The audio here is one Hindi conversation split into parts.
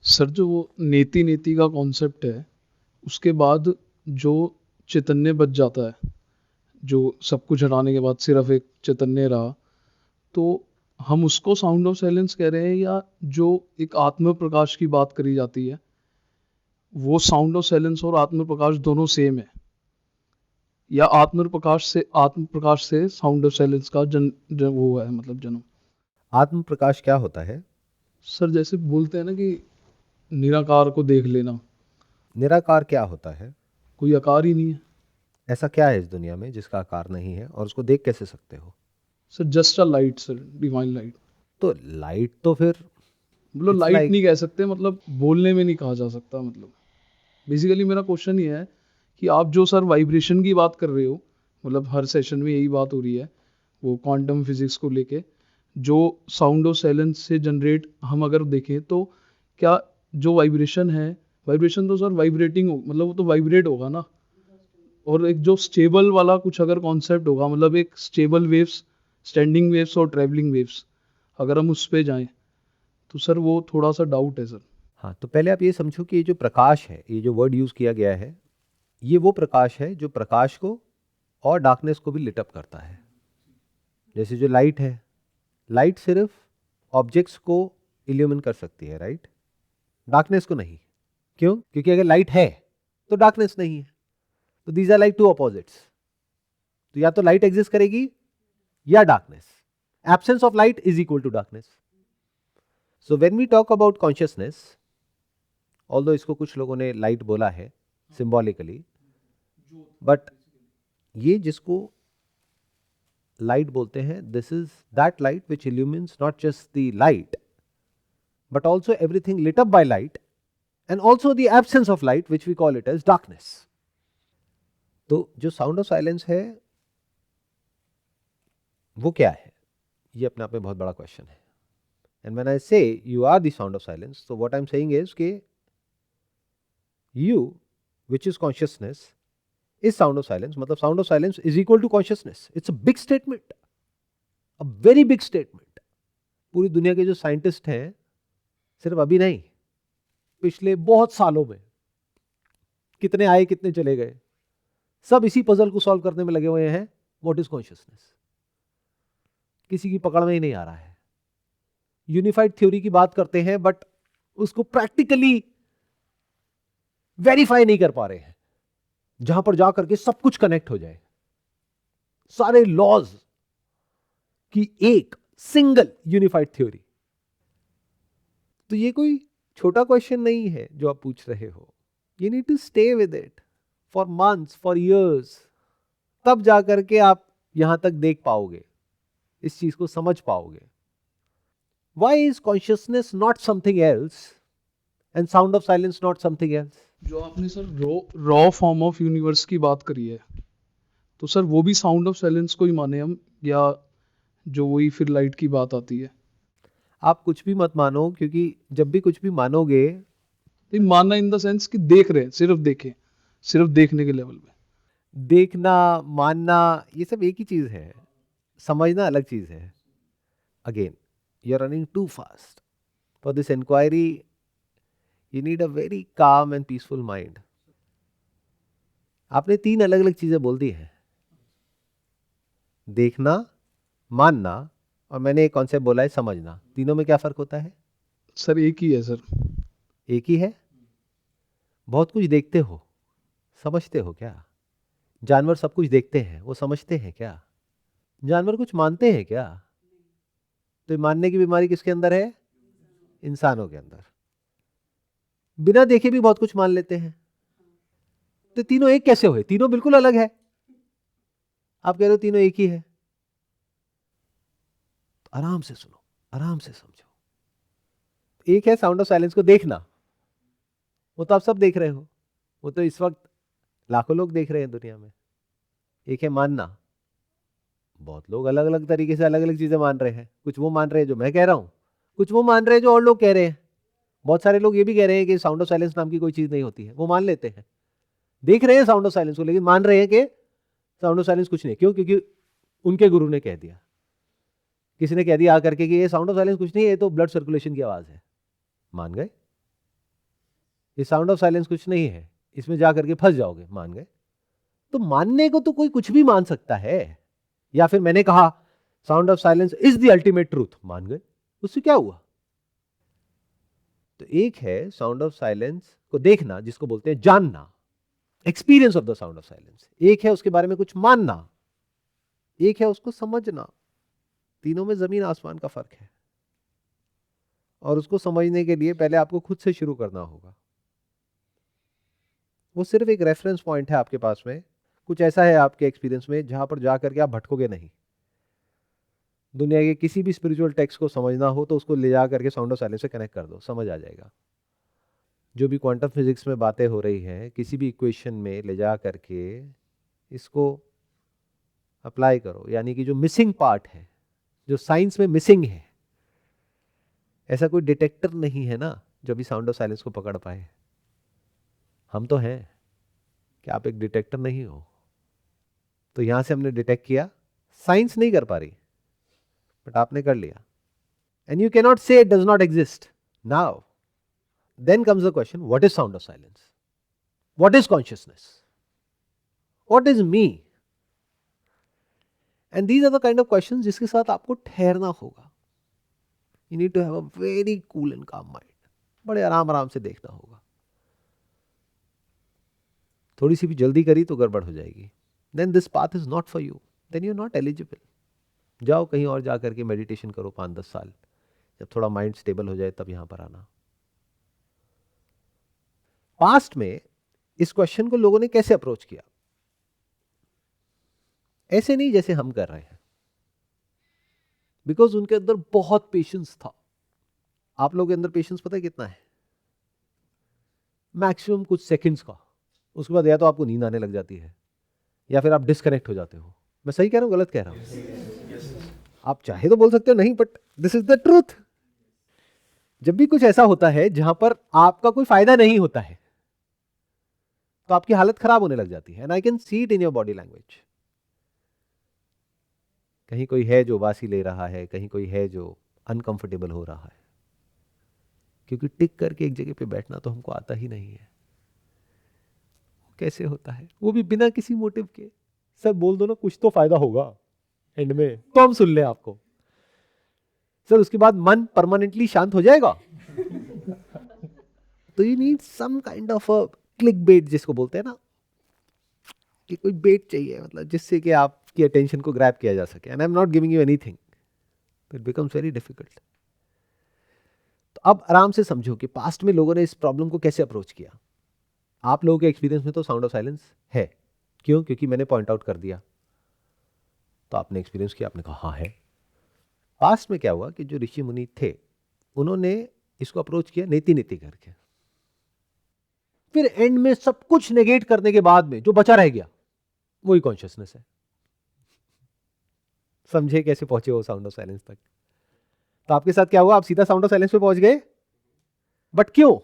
सर जो वो नेति नेति का कॉन्सेप्ट है, उसके बाद जो चैतन्य बच जाता है, जो सब कुछ हटाने के बाद सिर्फ एक चैतन्य रहा, तो हम उसको साउंड ऑफ साइलेंस कह रहे हैं, या जो एक आत्म प्रकाश की बात करी जाती है, वो साउंड ऑफ साइलेंस और आत्म प्रकाश दोनों सेम है, या आत्म प्रकाश से साउंड ऑफ साइलेंस का वो है मतलब जन्म। आत्म प्रकाश क्या होता है? सर जैसे बोलते हैं ना कि निराकार को देख लेना, निराकार क्या होता है? कोई आकार ही नहीं है। ऐसा क्या है इस दुनिया में जिसका आकार नहीं है और उसको देख कैसे सकते हो? Sir just a light, sir divine light. तो लाइट तो फिर मतलब इट्स लाइट लाइक नहीं कह सकते, मतलब बोलने में नहीं कहा जा सकता। मतलब बेसिकली मेरा क्वेश्चन ये है कि आप जो सर वाइब्रेशन की बात कर रहे हो, मतलब हर सेशन में यही बात हो रही है, वो क्वांटम फिजिक्स को लेके, जो साउंड ऑफ साइलेंस से जनरेट हम अगर देखें तो क्या जो वाइब्रेशन है, वाइब्रेशन तो सर वाइब्रेटिंग हो, मतलब वो तो वाइब्रेट होगा ना। और एक जो स्टेबल वाला कुछ अगर कॉन्सेप्ट होगा, मतलब एक स्टेबल वेव्स, स्टैंडिंग वेव्स और ट्रैवलिंग वेव्स, अगर हम उस पे जाएं तो सर वो थोड़ा सा डाउट है सर। हाँ, तो पहले आप ये समझो कि ये जो प्रकाश है, ये जो वर्ड यूज किया गया है, ये वो प्रकाश है जो प्रकाश को और डार्कनेस को भी लिट अप करता है। जैसे जो लाइट है, लाइट सिर्फ ऑब्जेक्ट्स को इल्यूमिन कर सकती है, राइट? डार्कनेस को नहीं। क्यों? क्योंकि अगर लाइट है तो डार्कनेस नहीं है। तो these are like two opposites. तो या तो लाइट एग्जिस्ट करेगी या darkness. Absence of light is equal to darkness. So when we talk about consciousness, although इसको कुछ लोगों ने लाइट बोला है सिंबॉलिकली, बट ये जिसको लाइट बोलते हैं, this is that light which illumines not just the light but also everything lit up by light, and also the absence of light which we call it as darkness. तो जो साउंड ऑफ साइलेंस है वो क्या है, ये अपने आप में बहुत बड़ा क्वेश्चन है। And when I say you are the sound of silence, तो what I am saying is कि you which is consciousness is sound of silence, मतलब sound of silence is equal to consciousness. It's a big statement, a very big statement. पूरी दुनिया के जो साइंटिस्ट हैं, सिर्फ अभी नहीं, पिछले बहुत सालों में कितने आए कितने चले गए, सब इसी पजल को सॉल्व करने में लगे हुए हैं। What is consciousness? किसी की पकड़ में ही नहीं आ रहा है। यूनिफाइड थ्योरी की बात करते हैं बट उसको प्रैक्टिकली वेरीफाई नहीं कर पा रहे हैं, जहां पर जाकर के सब कुछ कनेक्ट हो जाए, सारे लॉज की एक सिंगल यूनिफाइड थ्योरी। तो ये कोई छोटा क्वेश्चन नहीं है जो आप पूछ रहे हो। You need to stay with it for months, for years, तब जाकर के आप यहां तक देख पाओगे, इस चीज को समझ पाओगे। Why is consciousness not something else and sound of silence not something else? जो आपने sir raw form of universe की बात करी है, तो सर वो भी साउंड ऑफ साइलेंस को ही माने हम, या जो वही फिर लाइट की बात आती है? आप कुछ भी मत मानो, क्योंकि जब भी कुछ भी मानोगे, नहीं, मानना इन द सेंस कि देख रहे हैं, सिर्फ देखें, सिर्फ देखने के लेवल पे। देखना, मानना, ये सब एक ही चीज है, समझना अलग चीज है। Again, you are running too fast for this inquiry. You need a very calm and peaceful mind. आपने तीन अलग अलग चीजें बोल दी हैं, देखना, मानना, और मैंने एक कॉन्सेप्ट बोला है समझना। तीनों में क्या फर्क होता है? सर एक ही है सर। एक ही है। बहुत कुछ देखते हो, समझते हो क्या? जानवर सब कुछ देखते हैं, वो समझते हैं क्या? जानवर कुछ मानते हैं क्या? तो ये मानने की बीमारी किसके अंदर है? इंसानों के अंदर। बिना देखे भी बहुत कुछ मान लेते हैं। तो तीनों एक कैसे हुए? तीनों बिल्कुल अलग है। आप कह रहे हो तीनों एक ही है, तो आराम से सुनो, आराम से समझो। एक है साउंड ऑफ साइलेंस को देखना, वो तो आप सब देख रहे हो, वो तो इस वक्त लाखों लोग देख रहे हैं दुनिया में। एक है मानना, बहुत लोग अलग अलग तरीके से अलग अलग चीजें मान रहे हैं। कुछ वो मान रहे हैं जो मैं कह रहा हूं, कुछ वो मान रहे हैं जो और लोग कह रहे हैं। बहुत सारे लोग ये भी कह रहे हैं कि साउंड ऑफ साइलेंस नाम की कोई चीज नहीं होती है, वो मान लेते हैं। देख रहे हैं साउंड ऑफ साइलेंस को, लेकिन मान रहे हैं कि साउंड ऑफ साइलेंस कुछ नहीं। क्यों? क्योंकि उनके गुरु ने कह दिया, किसी ने कह दिया आकर के कि ये साउंड ऑफ साइलेंस कुछ नहीं है, ये तो ब्लड सर्कुलेशन की आवाज है। मान गए। ये साउंड ऑफ साइलेंस कुछ नहीं है, इसमें जा करके फंस जाओगे, मान गए। तो मानने को तो कोई कुछ भी मान सकता है। या फिर मैंने कहा sound of silence is the ultimate truth, मान गए, उससे क्या हुआ? तो एक है साउंड ऑफ साइलेंस को देखना, जिसको बोलते हैं जानना, experience of the sound of silence. एक है उसके बारे में कुछ मानना, एक है उसको समझना। तीनों में जमीन आसमान का फर्क है। और उसको समझने के लिए पहले आपको खुद से शुरू करना होगा। वो सिर्फ एक रेफरेंस पॉइंट है आपके पास में, कुछ ऐसा है आपके एक्सपीरियंस में जहां पर जाकर के आप भटकोगे नहीं। दुनिया के किसी भी स्पिरिचुअल टेक्स्ट को समझना हो तो उसको ले जा करके साउंड ऑफ साइलेंस से कनेक्ट कर दो, समझ आ जाएगा। जो भी क्वांटम फिजिक्स में बातें हो रही हैं, किसी भी इक्वेशन में ले जा करके इसको अप्लाई करो। यानी कि जो मिसिंग पार्ट है, जो साइंस में मिसिंग है, ऐसा कोई डिटेक्टर नहीं है ना जो भी साउंड ऑफ साइलेंस को पकड़ पाए। हम तो हैं, क्या आप एक डिटेक्टर नहीं हो? तो यहां से हमने डिटेक्ट किया, साइंस नहीं कर पा रही, बट आपने कर लिया। And you can not say it does not exist now. Then comes the question, what is sound of silence? What is consciousness? What is me? And these are the kind of questions जिसके साथ आपको ठहरना होगा। You need to have a very cool and calm mind. बड़े आराम आराम से देखना होगा। थोड़ी सी भी जल्दी करी तो गड़बड़ हो जाएगी। Then this path is not for you, then you are not eligible. जाओ कहीं और जा करके मेडिटेशन करो 5-10 साल, जब थोड़ा माइंड स्टेबल हो जाए तब यहां पर आना। पास्ट में इस क्वेश्चन को लोगों ने कैसे अप्रोच किया? ऐसे नहीं जैसे हम कर रहे हैं, बिकॉज उनके अंदर बहुत पेशेंस था। आप लोगों के अंदर पेशेंस पता है कितना है? मैक्सिमम कुछ सेकंड्स का। उसके बाद या तो आपको नींद आने लग जाती है या फिर आप डिस्कनेक्ट हो जाते हो। मैं सही कह रहा हूं, गलत कह रहा हूं? आप चाहे तो बोल सकते हो नहीं, but this is the truth. जब भी कुछ ऐसा होता है जहां पर आपका कोई फायदा नहीं होता है तो आपकी हालत खराब होने लग जाती है। And I can see it in your body language. कहीं कोई है जो उबासी ले रहा है, कहीं कोई है जो अनकंफर्टेबल हो रहा है, क्योंकि टिक करके एक जगह पे बैठना तो हमको आता ही नहीं है। कैसे होता है? वो भी बिना किसी मोटिव के। सर बोल दो ना कुछ तो फायदा होगा एंड में, तो हम सुन ले आपको। सर उसके बाद मन परमानेंटली शांत हो जाएगा। तो you need some kind of a clickbait, जिसको बोलते हैं ना, कि कोई बेट चाहिए, मतलब जिससे कि आपकी अटेंशन को ग्रैब किया जा सके। And I am not giving you anything, it becomes very difficult. तो अब आराम से समझो कि पास्ट में लोगों ने इस प्रॉब्लम को कैसे अप्रोच किया। आप लोगों के एक्सपीरियंस में तो साउंड ऑफ साइलेंस है। क्यों? क्योंकि मैंने पॉइंट आउट कर दिया, तो आपने एक्सपीरियंस किया, आपने कहा हाँ है। पास्ट में क्या हुआ कि जो ऋषि मुनि थे उन्होंने इसको अप्रोच किया नीति नीति करके। फिर एंड में सब कुछ नेगेट करने के बाद में जो बचा रह गया वही कॉन्शियसनेस है। समझे कैसे पहुंचे वो साउंड ऑफ साइलेंस तक? तो आपके साथ क्या हुआ? आप सीधा साउंड ऑफ साइलेंस पे पहुंच गए। बट क्यों?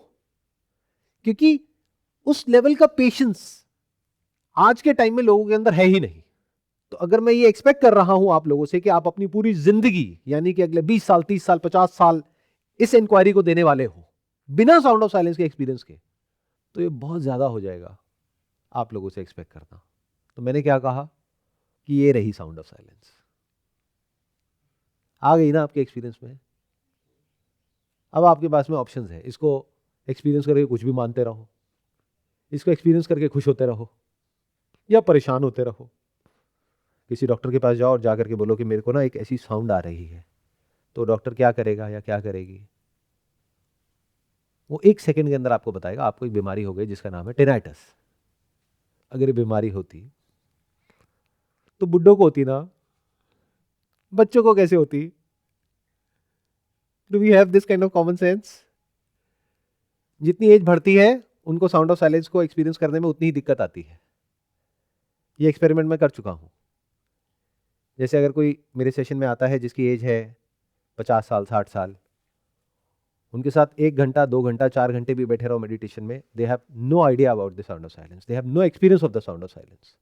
क्योंकि उस लेवल का पेशेंस आज के टाइम में लोगों के अंदर है ही नहीं। तो अगर मैं ये एक्सपेक्ट कर रहा हूं आप लोगों से कि आप अपनी पूरी जिंदगी, यानी कि अगले 20 साल, 30 साल, 50 साल इस इंक्वायरी को देने वाले हो बिना साउंड ऑफ साइलेंस के एक्सपीरियंस के, तो ये बहुत ज्यादा हो जाएगा आप लोगों से एक्सपेक्ट करना। तो मैंने क्या कहा कि ये रही साउंड ऑफ साइलेंस। आ गई ना आपके एक्सपीरियंस में? अब आपके पास में ऑप्शंस है। इसको एक्सपीरियंस करके कुछ भी मानते रहो, इसको एक्सपीरियंस करके खुश होते रहो, या परेशान होते रहो। किसी डॉक्टर के पास जाओ और जाकर के बोलो कि मेरे को ना एक ऐसी साउंड आ रही है, तो डॉक्टर क्या करेगा या क्या करेगी? वो 1 सेकंड के अंदर आपको बताएगा आपको एक बीमारी हो गई जिसका नाम है टिनाइटस। अगर ये बीमारी होती तो बुड्ढों को होती ना, बच्चों को कैसे होती? Do we have this kind of common sense? जितनी एज बढ़ती है उनको साउंड ऑफ साइलेंस को एक्सपीरियंस करने में उतनी ही दिक्कत आती है। ये एक्सपेरिमेंट मैं कर चुका हूं। जैसे अगर कोई मेरे सेशन में आता है जिसकी एज है 50 साल, 60 साल, उनके साथ 1 घंटा, 2 घंटा, 4 घंटे भी बैठे रहो मेडिटेशन में, they have no idea about the sound of silence, they have no experience of the sound of silence.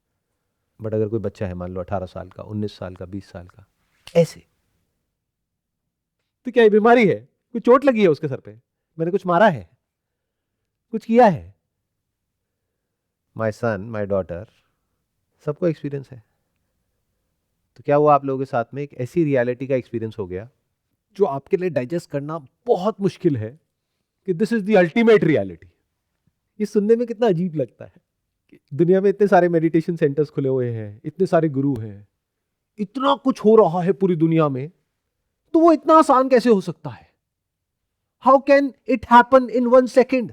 But अगर कोई बच्चा है, मान लो 18 साल का, 19 साल का, 20 साल का, ऐसे, तो क्या ये बीमारी है? कोई चोट लगी है उसके सर पे? मैंने कुछ मारा है? कुछ किया है? माय सन, माय डॉटर, सबको एक्सपीरियंस है। तो क्या वो आप लोगों के साथ में एक ऐसी रियलिटी का एक्सपीरियंस हो गया जो आपके लिए डाइजेस्ट करना बहुत मुश्किल है कि this is the ultimate reality. ये सुनने में कितना अजीब लगता है कि दुनिया में इतने सारे मेडिटेशन सेंटर्स खुले हुए हैं, इतने सारे गुरु हैं, इतना कुछ हो रहा है पूरी दुनिया में, तो वो इतना आसान कैसे हो सकता है? How can it happen in 1 second?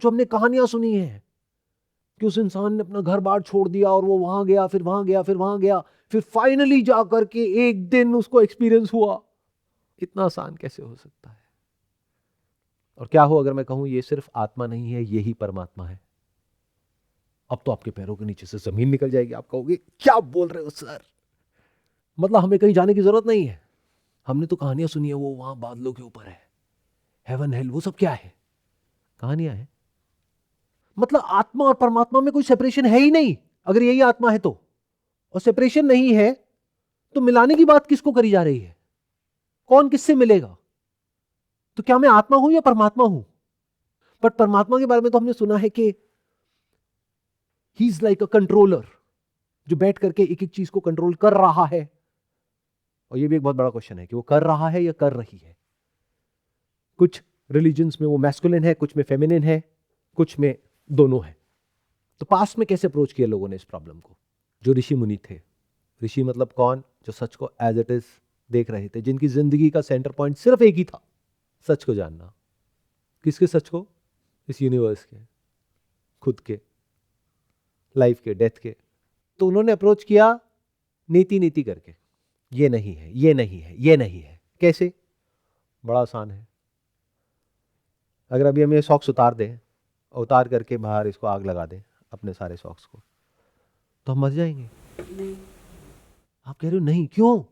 जो हमने कहानियां सुनी है कि उस इंसान ने अपना घर बार छोड़ दिया और वो वहां गया, फिर वहां गया, फिर वहां गया, फिर फाइनली जाकर के एक दिन उसको एक्सपीरियंस हुआ। इतना आसान कैसे हो सकता है? और क्या हो अगर मैं कहूं ये सिर्फ आत्मा नहीं है, यही परमात्मा है? अब तो आपके पैरों के नीचे से जमीन निकल जाएगी। आप कहोगे क्या बोल रहे हो सर, मतलब हमें कहीं जाने की जरूरत नहीं है, हमने तो कहानियां सुनी है वो वहां बादलों के ऊपर है, हेवन हेल, वो सब क्या है? कहानियां है। मतलब आत्मा और परमात्मा में कोई सेपरेशन है ही नहीं अगर यही आत्मा है तो। और सेपरेशन नहीं है तो मिलाने की बात किसको करी जा रही है? कौन किससे मिलेगा? तो क्या मैं आत्मा हूं या परमात्मा हूं? बट परमात्मा के बारे में तो हमने सुना है कि he is like a controller, जो बैठ करके एक एक चीज को कंट्रोल कर रहा है। और ये भी एक बहुत बड़ा क्वेश्चन है कि वो कर रहा है या कर रही है। कुछ रिलीजन्स में वो मैस्कुलिन है, कुछ में फेमिनिन है, कुछ में दोनों है। तो पास्ट में कैसे अप्रोच किया लोगों ने इस प्रॉब्लम को? जो ऋषि मुनि थे, ऋषि मतलब कौन? जो सच को एज इट इज देख रहे थे, जिनकी जिंदगी का सेंटर पॉइंट सिर्फ एक ही था, सच को जानना। किसके सच को? इस यूनिवर्स के, खुद के, लाइफ के, डेथ के। तो उन्होंने अप्रोच किया नीति नीति करके, ये नहीं है, ये नहीं है, ये नहीं है। कैसे? बड़ा आसान है। अगर अभी हम ये सॉक्स उतार दें, उतार करके बाहर इसको आग लगा दें अपने सारे सॉक्स को, तो हम मर जाएंगे? नहीं। आप कह रहे हो नहीं, क्यों?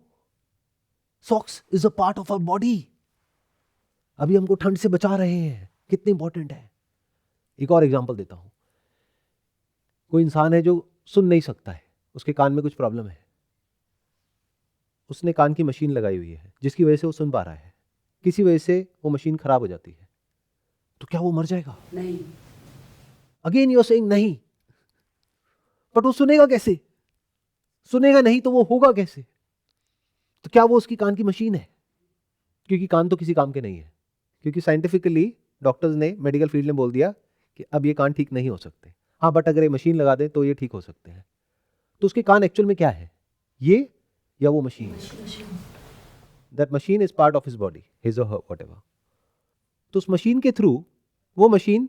Socks is a part of our body, अभी हमको ठंड से बचा रहे हैं, कितने इंपॉर्टेंट है। एक और एग्जांपल देता हूं। कोई इंसान है जो सुन नहीं सकता है, उसके कान में कुछ प्रॉब्लम है, उसने कान की मशीन लगाई हुई है जिसकी वजह से वो सुन पा रहा है, किसी वजह से वो मशीन खराब हो जाती है, तो क्या वो मर जाएगा? नहीं। अगेन यू आर सेइंग नहीं, बट वो सुनेगा कैसे? सुनेगा नहीं तो वो होगा कैसे? तो क्या वो उसकी कान की मशीन है? क्योंकि कान तो किसी काम के नहीं है, क्योंकि साइंटिफिकली डॉक्टर्स ने, मेडिकल फील्ड ने बोल दिया कि अब ये कान ठीक नहीं हो सकते। हाँ, बट अगर ये मशीन लगा दें तो ये ठीक हो सकते हैं। तो उसके कान एक्चुअल में क्या है, ये या वो machine? That machine is part of his body, his और हर, व्हाटएवर। तो उस मशीन के थ्रू, वो मशीन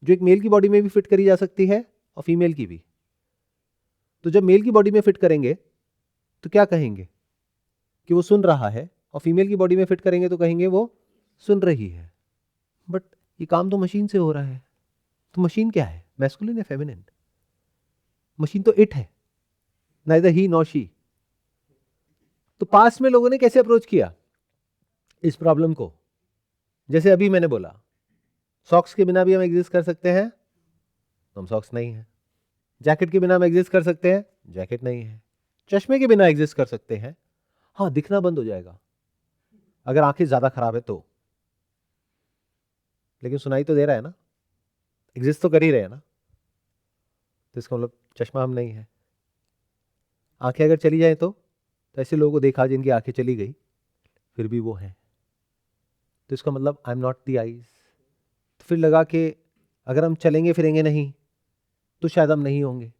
जो एक मेल की बॉडी में भी फिट करी जा सकती है और फीमेल की भी, तो जब मेल की बॉडी में फिट करेंगे तो क्या कहेंगे? कि वो सुन रहा है, और फीमेल की बॉडी में फिट करेंगे तो कहेंगे वो सुन रही है। बट ये काम तो मशीन से हो रहा है। तो मशीन क्या है, मैस्कुलिन या फेमिनिन? मशीन तो इट है, नाइदर ही नॉर शी। तो पास्ट में लोगों ने कैसे अप्रोच किया इस प्रॉब्लम को? जैसे अभी मैंने बोला, सॉक्स के बिना भी हम एग्जिस्ट कर सकते हैं, तो हम सॉक्स नहीं है। जैकेट के बिना हम एग्जिस्ट कर सकते हैं, जैकेट नहीं है। चश्मे के बिना एग्जिस्ट कर सकते हैं, हाँ दिखना बंद हो जाएगा अगर आंखें ज्यादा खराब है तो, लेकिन सुनाई तो दे रहा है ना, एग्जिस्ट तो कर ही रहे हैं ना, तो इसका मतलब चश्मा हम नहीं है। आंखें अगर चली जाए तो ऐसे लोगों को देखा जिनकी आंखें चली गई फिर भी वो हैं, तो इसका मतलब I am not the eyes. तो फिर लगा कि अगर हम चलेंगे फिरेंगे नहीं तो शायद हम नहीं होंगे।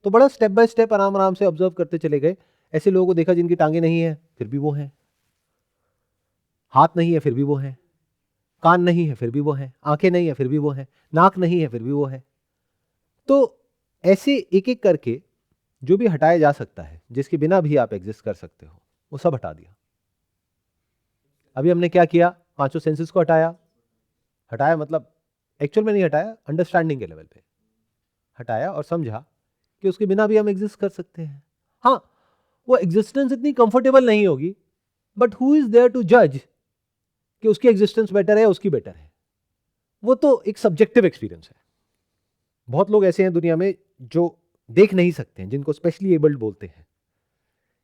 तो बड़ा स्टेप बाय स्टेप आराम आराम से ऑब्जर्व करते चले गए। ऐसे लोगों को देखा जिनकी टांगे नहीं है फिर भी वो हैं, हाथ नहीं है फिर भी वो हैं, कान नहीं है फिर भी वो है, आंखें नहीं है फिर भी वो है, नाक नहीं है फिर भी वो है। तो ऐसे एक एक करके जो भी हटाया जा सकता है, जिसके बिना भी आप एग्जिस्ट कर सकते हो, वो सब हटा दिया। अभी हमने क्या किया, पांचों सेंसेस को हटाया। हटाया मतलब एक्चुअल में नहीं हटाया, अंडरस्टैंडिंग के लेवल पे हटाया और समझा कि उसके बिना भी हम एग्जिस्ट कर सकते हैं। हाँ, वो एग्जिस्टेंस इतनी कंफर्टेबल नहीं होगी, but who is there to जज कि उसकी एग्जिस्टेंस बेटर है, उसकी बेटर है? वो तो एक सब्जेक्टिव एक्सपीरियंस है। बहुत लोग ऐसे हैं दुनिया में जो देख नहीं सकते हैं, जिनको स्पेशली एबल्ड बोलते हैं,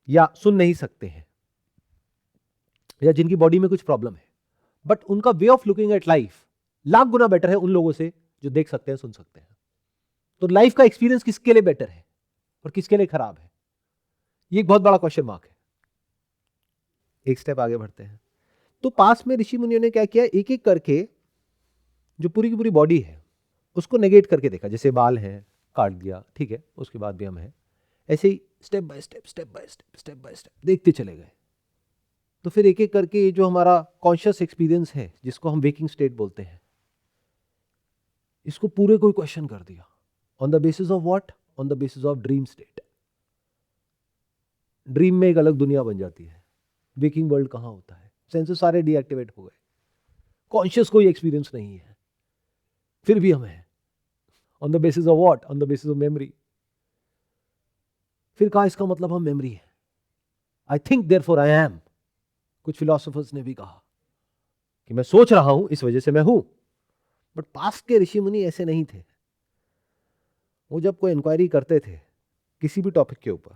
या सुन नहीं सकते हैं, या जिनकी बॉडी में कुछ प्रॉब्लम है, बट उनका way of looking at life lakh Guna better है उन लोगों से जो देख सकते हैं, सुन सकते हैं। तो लाइफ का एक्सपीरियंस किसके लिए बेटर है और किसके लिए खराब है, ये एक बहुत बड़ा क्वेश्चन मार्क है। एक स्टेप आगे बढ़ते हैं। तो पास में ऋषि मुनियों ने क्या किया, एक एक करके जो पूरी की पूरी बॉडी है उसको नेगेट करके देखा। जैसे बाल हैं, काट दिया, ठीक है, उसके बाद भी हम हैं, ऐसे ही step by step, step by step, step by step देखते चले गए। तो फिर एक एक करके ये जो हमारा कॉन्शियस एक्सपीरियंस है, जिसको हम वेकिंग स्टेट बोलते हैं, इसको पूरे कोई क्वेश्चन कर दिया। On the basis of what? On the basis of dream state. Dream में एक अलग दुनिया बन जाती है, वेकिंग वर्ल्ड कहाँ होता है, सेंसेस सारे डीएक्टिवेट हो गए, कॉन्शियस कोई एक्सपीरियंस नहीं है, फिर भी हम हैं। On the basis of what? On the basis of memory. फिर कहा इसका मतलब हम मेमोरी है। I think therefore I am. कुछ फिलोसोफर्स ने भी कहा कि मैं सोच रहा हूं, इस वजह से मैं हूं। बट पास्ट के ऋषि मुनि ऐसे नहीं थे। वो जब कोई इंक्वायरी करते थे किसी भी टॉपिक के ऊपर,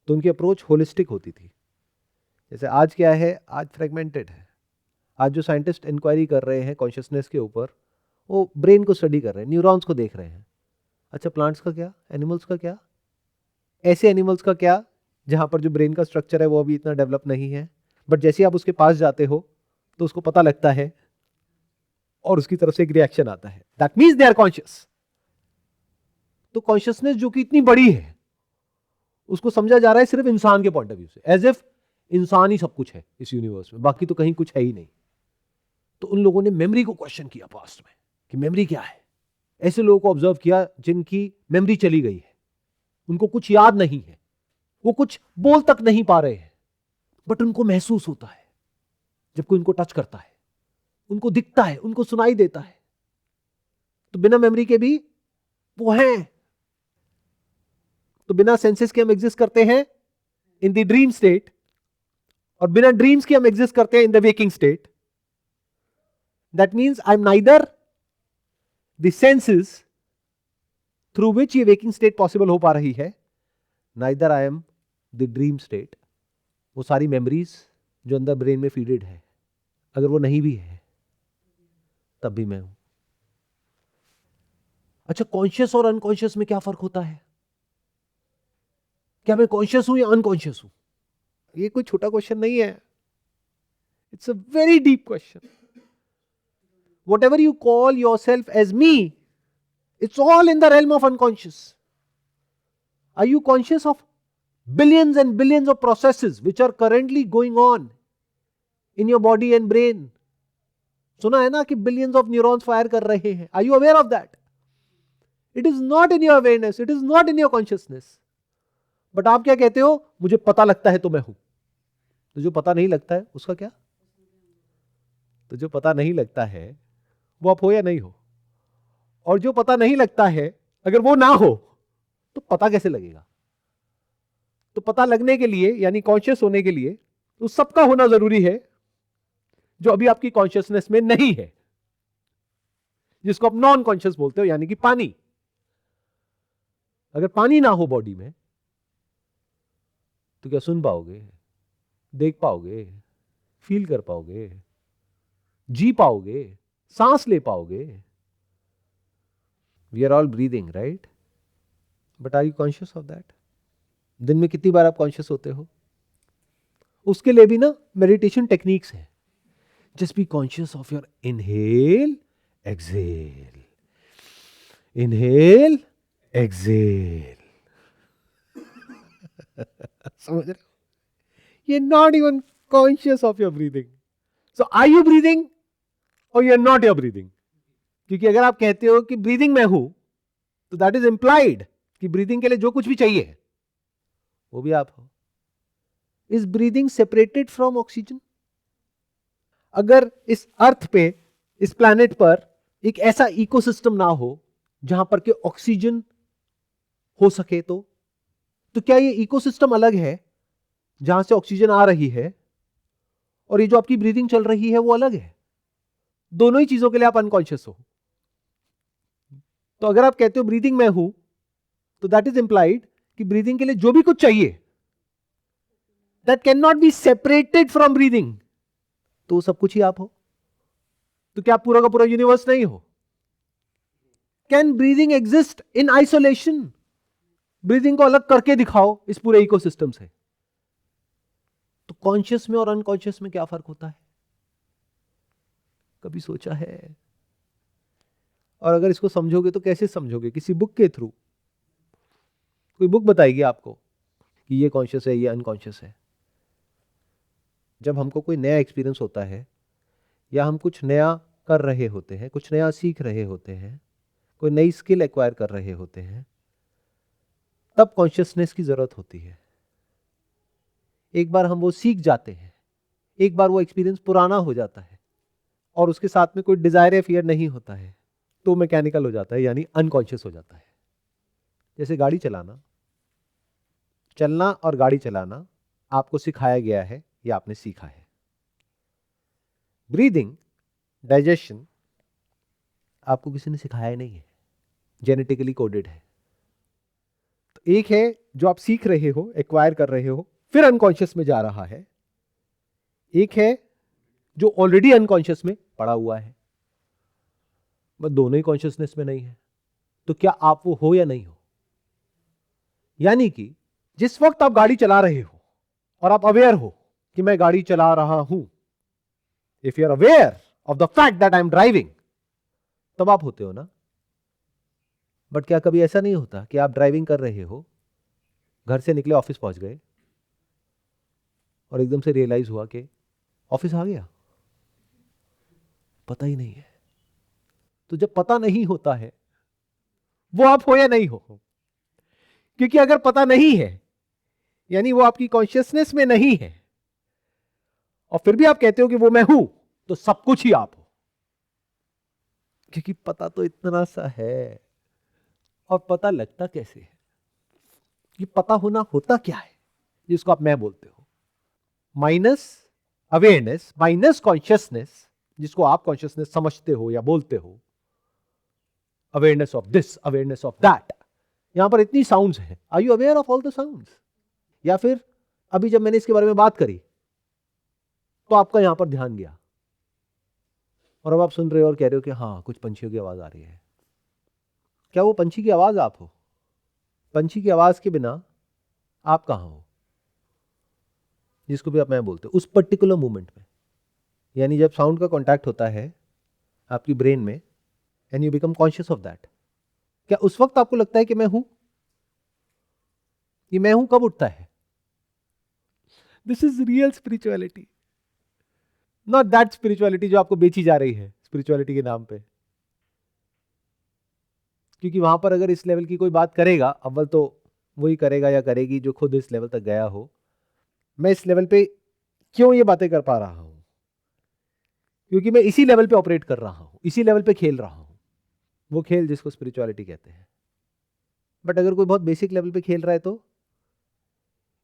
तो उनकी अप्रोच होलिस्टिक होती थी। जैसे आज क्या है, आज फ्रेगमेंटेड है। आज जो साइंटिस्ट इंक्वायरी कर रहे हैं कॉन्शियसनेस के ऊपर, वो ब्रेन को स्टडी कर रहे हैं, न्यूरॉन्स को देख रहे हैं। अच्छा, प्लांट्स का क्या, एनिमल्स का क्या, ऐसे एनिमल्स का क्या जहां पर जो ब्रेन का स्ट्रक्चर है वो अभी इतना डेवलप नहीं है, बट जैसे आप उसके पास जाते हो तो उसको पता लगता है और उसकी तरफ से एक रिएक्शन आता है। That means they are conscious. तो कॉन्शियसनेस जो कि इतनी बड़ी है, उसको समझा जा रहा है सिर्फ इंसान के पॉइंट ऑफ व्यू से, एज इफ इंसान ही सब कुछ है इस यूनिवर्स में, बाकी तो कहीं कुछ है ही नहीं। तो उन लोगों ने मेमोरी को क्वेश्चन किया पास्ट में कि मेमोरी क्या है। ऐसे लोगों को ऑब्जर्व किया जिनकी मेमोरी चली गई है, उनको कुछ याद नहीं है, वो कुछ बोल तक नहीं पा रहे हैं, बट उनको महसूस होता है जब कोई उनको टच करता है, उनको दिखता है, उनको सुनाई देता है। तो बिना मेमोरी के भी वो हैं। तो बिना सेंसेस के हम एग्जिस्ट करते हैं इन द ड्रीम स्टेट, और बिना ड्रीम्स के हम एग्जिस्ट करते हैं in the waking state. That means I am neither the senses through which ये वेकिंग स्टेट पॉसिबल हो पा रही है, neither I am the dream state. वो सारी मेमोरीज जो अंदर ब्रेन में फीडेड है, अगर वो नहीं भी है तब भी मैं हूं। अच्छा, कॉन्शियस और अनकॉन्शियस में क्या फर्क होता है? क्या मैं कॉन्शियस हूं या अनकॉन्शियस हूं? ये कोई छोटा क्वेश्चन नहीं है, it's a very deep question. Whatever you call yourself as me, it's all in the realm of unconscious. Are you conscious of billions and billions of processes which are currently going on in your body and brain? सुना है ना कि billions of neurons fire कर रहे हैं. Are you aware of that? It is not in your awareness, it is not in your consciousness. But आप क्या कहते हो? मुझे पता लगता है तो मैं हूं। तो जो पता नहीं लगता है उसका क्या? तो जो पता नहीं लगता है वो आप हो या नहीं हो? और जो पता नहीं लगता है, अगर वो ना हो तो पता कैसे लगेगा? तो पता लगने के लिए, यानी कॉन्शियस होने के लिए, उस सबका होना जरूरी है जो अभी आपकी कॉन्शियसनेस में नहीं है, जिसको आप नॉन कॉन्शियस बोलते हो, यानी कि पानी। अगर पानी ना हो बॉडी में तो क्या सुन पाओगे, देख पाओगे, फील कर पाओगे, जी पाओगे, सांस ले पाओगे? We are all breathing, right? But are you conscious of that? दिन में कितनी बार आप कॉन्शियस होते हो? उसके लिए भी ना मेडिटेशन टेक्निक्स है। Just be conscious of your inhale, exhale, inhale, exhale. समझ रहे हो? ये not even conscious of your breathing. So are you breathing और you are not your breathing? क्योंकि अगर आप कहते हो कि ब्रीदिंग मैं हूं, तो दैट इज इंप्लाइड कि ब्रीदिंग के लिए जो कुछ भी चाहिए वो भी आप हो। Is breathing separated from oxygen? अगर इस अर्थ पे, इस प्लैनेट पर एक ऐसा इकोसिस्टम ना हो जहां पर के ऑक्सीजन हो सके, तो क्या ये इकोसिस्टम अलग है जहां से ऑक्सीजन आ रही है, और ये जो आपकी ब्रीदिंग चल रही है वो अलग है? दोनों ही चीजों के लिए आप अनकॉन्शियस हो। तो अगर आप कहते हो ब्रीदिंग मैं हूं, तो दैट इज इंप्लाइड कि ब्रीदिंग के लिए जो भी कुछ चाहिए, that can not be separated from breathing. तो सब कुछ ही आप हो। तो क्या आप पूरा का पूरा यूनिवर्स नहीं हो? Can breathing exist in isolation? Breathing को अलग करके दिखाओ इस पूरे इकोसिस्टम से। तो कॉन्शियस में और अनकॉन्शियस में क्या फर्क होता है? कभी सोचा है? और अगर इसको समझोगे तो कैसे समझोगे? किसी बुक के थ्रू? कोई बुक बताएगी आपको कि ये कॉन्शियस है, ये अनकॉन्शियस है? जब हमको कोई नया एक्सपीरियंस होता है या हम कुछ नया कर रहे होते हैं, कुछ नया सीख रहे होते हैं, कोई नई स्किल एक्वायर कर रहे होते हैं, तब कॉन्शियसनेस की जरूरत होती है। एक बार हम वो सीख जाते हैं, एक बार वो एक्सपीरियंस पुराना हो जाता है और उसके साथ में कोई डिजायर या फियर नहीं होता है, तो मैकेनिकल हो जाता है, यानी अनकॉन्शियस हो जाता है। जैसे गाड़ी चलाना, चलना और गाड़ी चलाना आपको सिखाया गया है या आपने सीखा है। ब्रीदिंग, डाइजेशन आपको किसी ने सिखाया नहीं है, जेनेटिकली कोडेड है। तो एक है जो आप सीख रहे हो, एक्वायर कर रहे हो, फिर अनकॉन्शियस में जा रहा है। एक है जो ऑलरेडी अनकॉन्शियस में पड़ा हुआ है, बस दोनों ही कॉन्शियसनेस में नहीं है। तो क्या आप वो हो या नहीं हो? यानी कि जिस वक्त आप गाड़ी चला रहे हो और आप अवेयर हो कि मैं गाड़ी चला रहा हूं, if you are aware of the fact that I am driving, तब आप होते हो ना। बट क्या कभी ऐसा नहीं होता कि आप ड्राइविंग कर रहे हो, घर से निकले, ऑफिस पहुंच गए और एकदम से रियलाइज हुआ कि ऑफिस आ गया, पता ही नहीं है? तो जब पता नहीं होता है, वो आप हो या नहीं हो? क्योंकि अगर पता नहीं है यानी वो आपकी कॉन्शियसनेस में नहीं है, और फिर भी आप कहते हो कि वो मैं हूं, तो सब कुछ ही आप हो। क्योंकि पता तो इतना सा है, और पता लगता कैसे है? ये पता होना होता क्या है जिसको आप मैं बोलते हो? माइनस अवेयरनेस माइनस कॉन्शियसनेस, जिसको आप कॉन्शियसनेस समझते हो या बोलते हो, awareness of this, awareness of that. यहां पर इतनी साउंड्स हैं, are you aware of all the sounds? या फिर अभी जब मैंने इसके बारे में बात करी तो आपका यहां पर ध्यान गया और अब आप सुन रहे हो और कह रहे हो कि हाँ, कुछ पंछियों की आवाज आ रही है। क्या वो पंछी की आवाज आप हो? पंछी की आवाज के बिना आप कहां हो, जिसको भी आप मैं बोलते हो, उस पर्टिकुलर मोमेंट में? यानी जब साउंड का कॉन्टैक्ट होता है आपकी ब्रेन में and you become conscious of that, क्या उस वक्त आपको लगता है कि मैं हूं? ये मैं हूं कब उठता है? This is real spirituality, not that spirituality जो आपको बेची जा रही है स्पिरिचुअलिटी के नाम पे। क्योंकि वहां पर अगर इस लेवल की कोई बात करेगा, अव्वल तो वही करेगा या करेगी जो खुद इस लेवल तक गया हो। मैं इस लेवल पे क्यों ये बातें कर पा रहा हूं? क्योंकि मैं इसी लेवल पे ऑपरेट कर रहा हूं, इसी लेवल पे खेल रहा हूं, वो खेल जिसको स्पिरिचुअलिटी कहते हैं। बट अगर कोई बहुत बेसिक लेवल पे खेल रहा है तो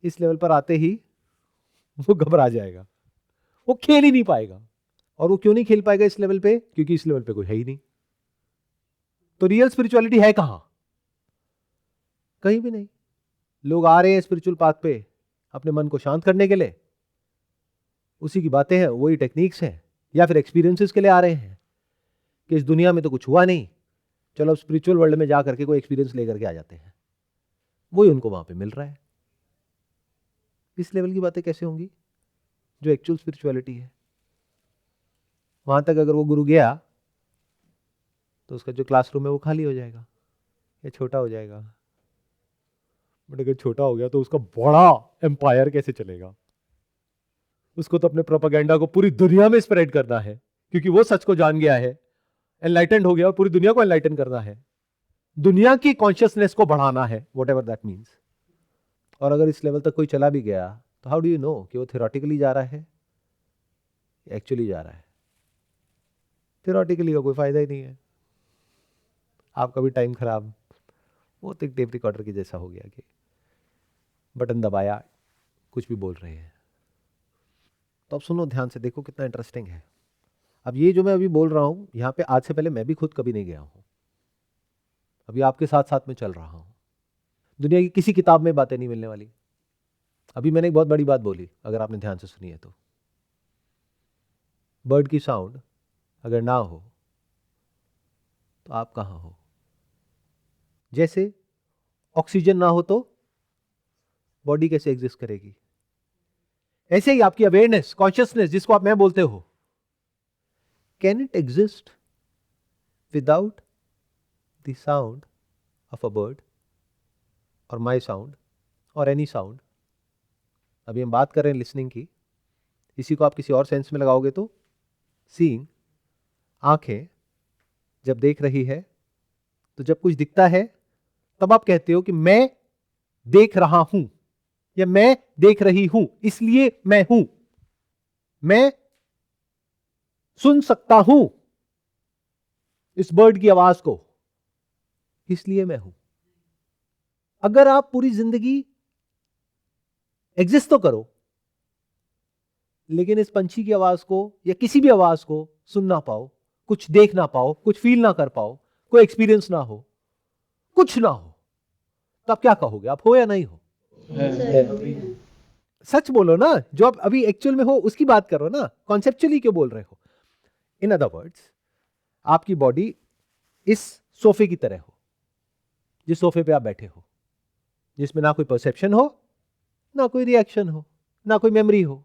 इस लेवल पर आते ही वो घबरा जाएगा, वो खेल ही नहीं पाएगा। और वो क्यों नहीं खेल पाएगा इस लेवल पे? क्योंकि इस लेवल पे कोई है ही नहीं। तो रियल स्पिरिचुअलिटी है कहां? कहीं भी नहीं। लोग आ रहे हैं स्पिरिचुअल पाथ पे अपने मन को शांत करने के लिए, उसी की बातें हैं, वही टेक्निक्स हैं, या फिर एक्सपीरियंसेस के लिए आ रहे हैं कि इस दुनिया में तो कुछ हुआ नहीं, चलो अब स्पिरिचुअल वर्ल्ड में जा करके कोई एक्सपीरियंस लेकर के आ जाते हैं। वही उनको वहां पे मिल रहा है। इस लेवल की बातें कैसे होंगी जो एक्चुअल स्पिरिचुअलिटी है? वहां तक अगर वो गुरु गया तो उसका जो क्लासरूम है वो खाली हो जाएगा या छोटा हो जाएगा। बट अगर छोटा हो गया तो उसका बड़ा एम्पायर कैसे चलेगा? उसको तो अपने प्रोपेगेंडा को पूरी दुनिया में स्प्रेड करना है, क्योंकि वो सच को जान गया है, एनलाइटेंड हो गया और पूरी दुनिया को एनलाइटन करना है, दुनिया की कॉन्शियसनेस को बढ़ाना है, वॉट एवर दैट मीन्स। और अगर इस लेवल तक कोई चला भी गया तो हाउ डू यू नो कि वो थियोरेटिकली जा रहा है एक्चुअली जा रहा है? थियोरेटिकली का कोई फायदा ही नहीं है, आपका भी टाइम खराब। वो तो एक टेप रिकॉर्डर की जैसा हो गया कि बटन दबाया, कुछ भी बोल रहे हैं। तो अब सुनो ध्यान से, देखो कितना इंटरेस्टिंग है। अब ये जो मैं अभी बोल रहा हूं यहां पे, आज से पहले मैं भी खुद कभी नहीं गया हूं, अभी आपके साथ साथ में चल रहा हूं। दुनिया की किसी किताब में बातें नहीं मिलने वाली। अभी मैंने एक बहुत बड़ी बात बोली, अगर आपने ध्यान से सुनी है तो, बर्ड की साउंड अगर ना हो तो आप कहां हो? जैसे ऑक्सीजन ना हो तो बॉडी कैसे एग्जिस्ट करेगी, ऐसे ही आपकी अवेयरनेस, कॉन्शियसनेस जिसको आप मैं बोलते हो, can it exist without the sound of a bird और माई साउंड और एनी साउंड? अभी हम बात कर रहे हैं लिसनिंग की, इसी को आप किसी और सेंस में लगाओगे तो सीइंग, आंखें जब देख रही है तो जब कुछ दिखता है तब आप कहते हो कि मैं देख रहा हूं या मैं देख रही हूं इसलिए मैं हूं, मैं सुन सकता हूं इस बर्ड की आवाज को इसलिए मैं हूं। अगर आप पूरी जिंदगी एग्जिस्ट तो करो लेकिन इस पंछी की आवाज को या किसी भी आवाज को सुन ना पाओ, कुछ देख ना पाओ, कुछ फील ना कर पाओ, कोई एक्सपीरियंस ना हो, कुछ ना हो, तो आप क्या कहोगे? आप हो या नहीं हो? सच बोलो ना, जो आप अभी एक्चुअल में हो उसकी बात करो ना, कॉन्सेप्चुअली क्यों बोल रहे हो? इन अदर वर्ड्स, आपकी बॉडी इस सोफे की तरह हो, जिस सोफे पे आप बैठे हो, जिसमें ना कोई परसेप्शन हो, ना कोई रिएक्शन हो, ना कोई मेमोरी हो,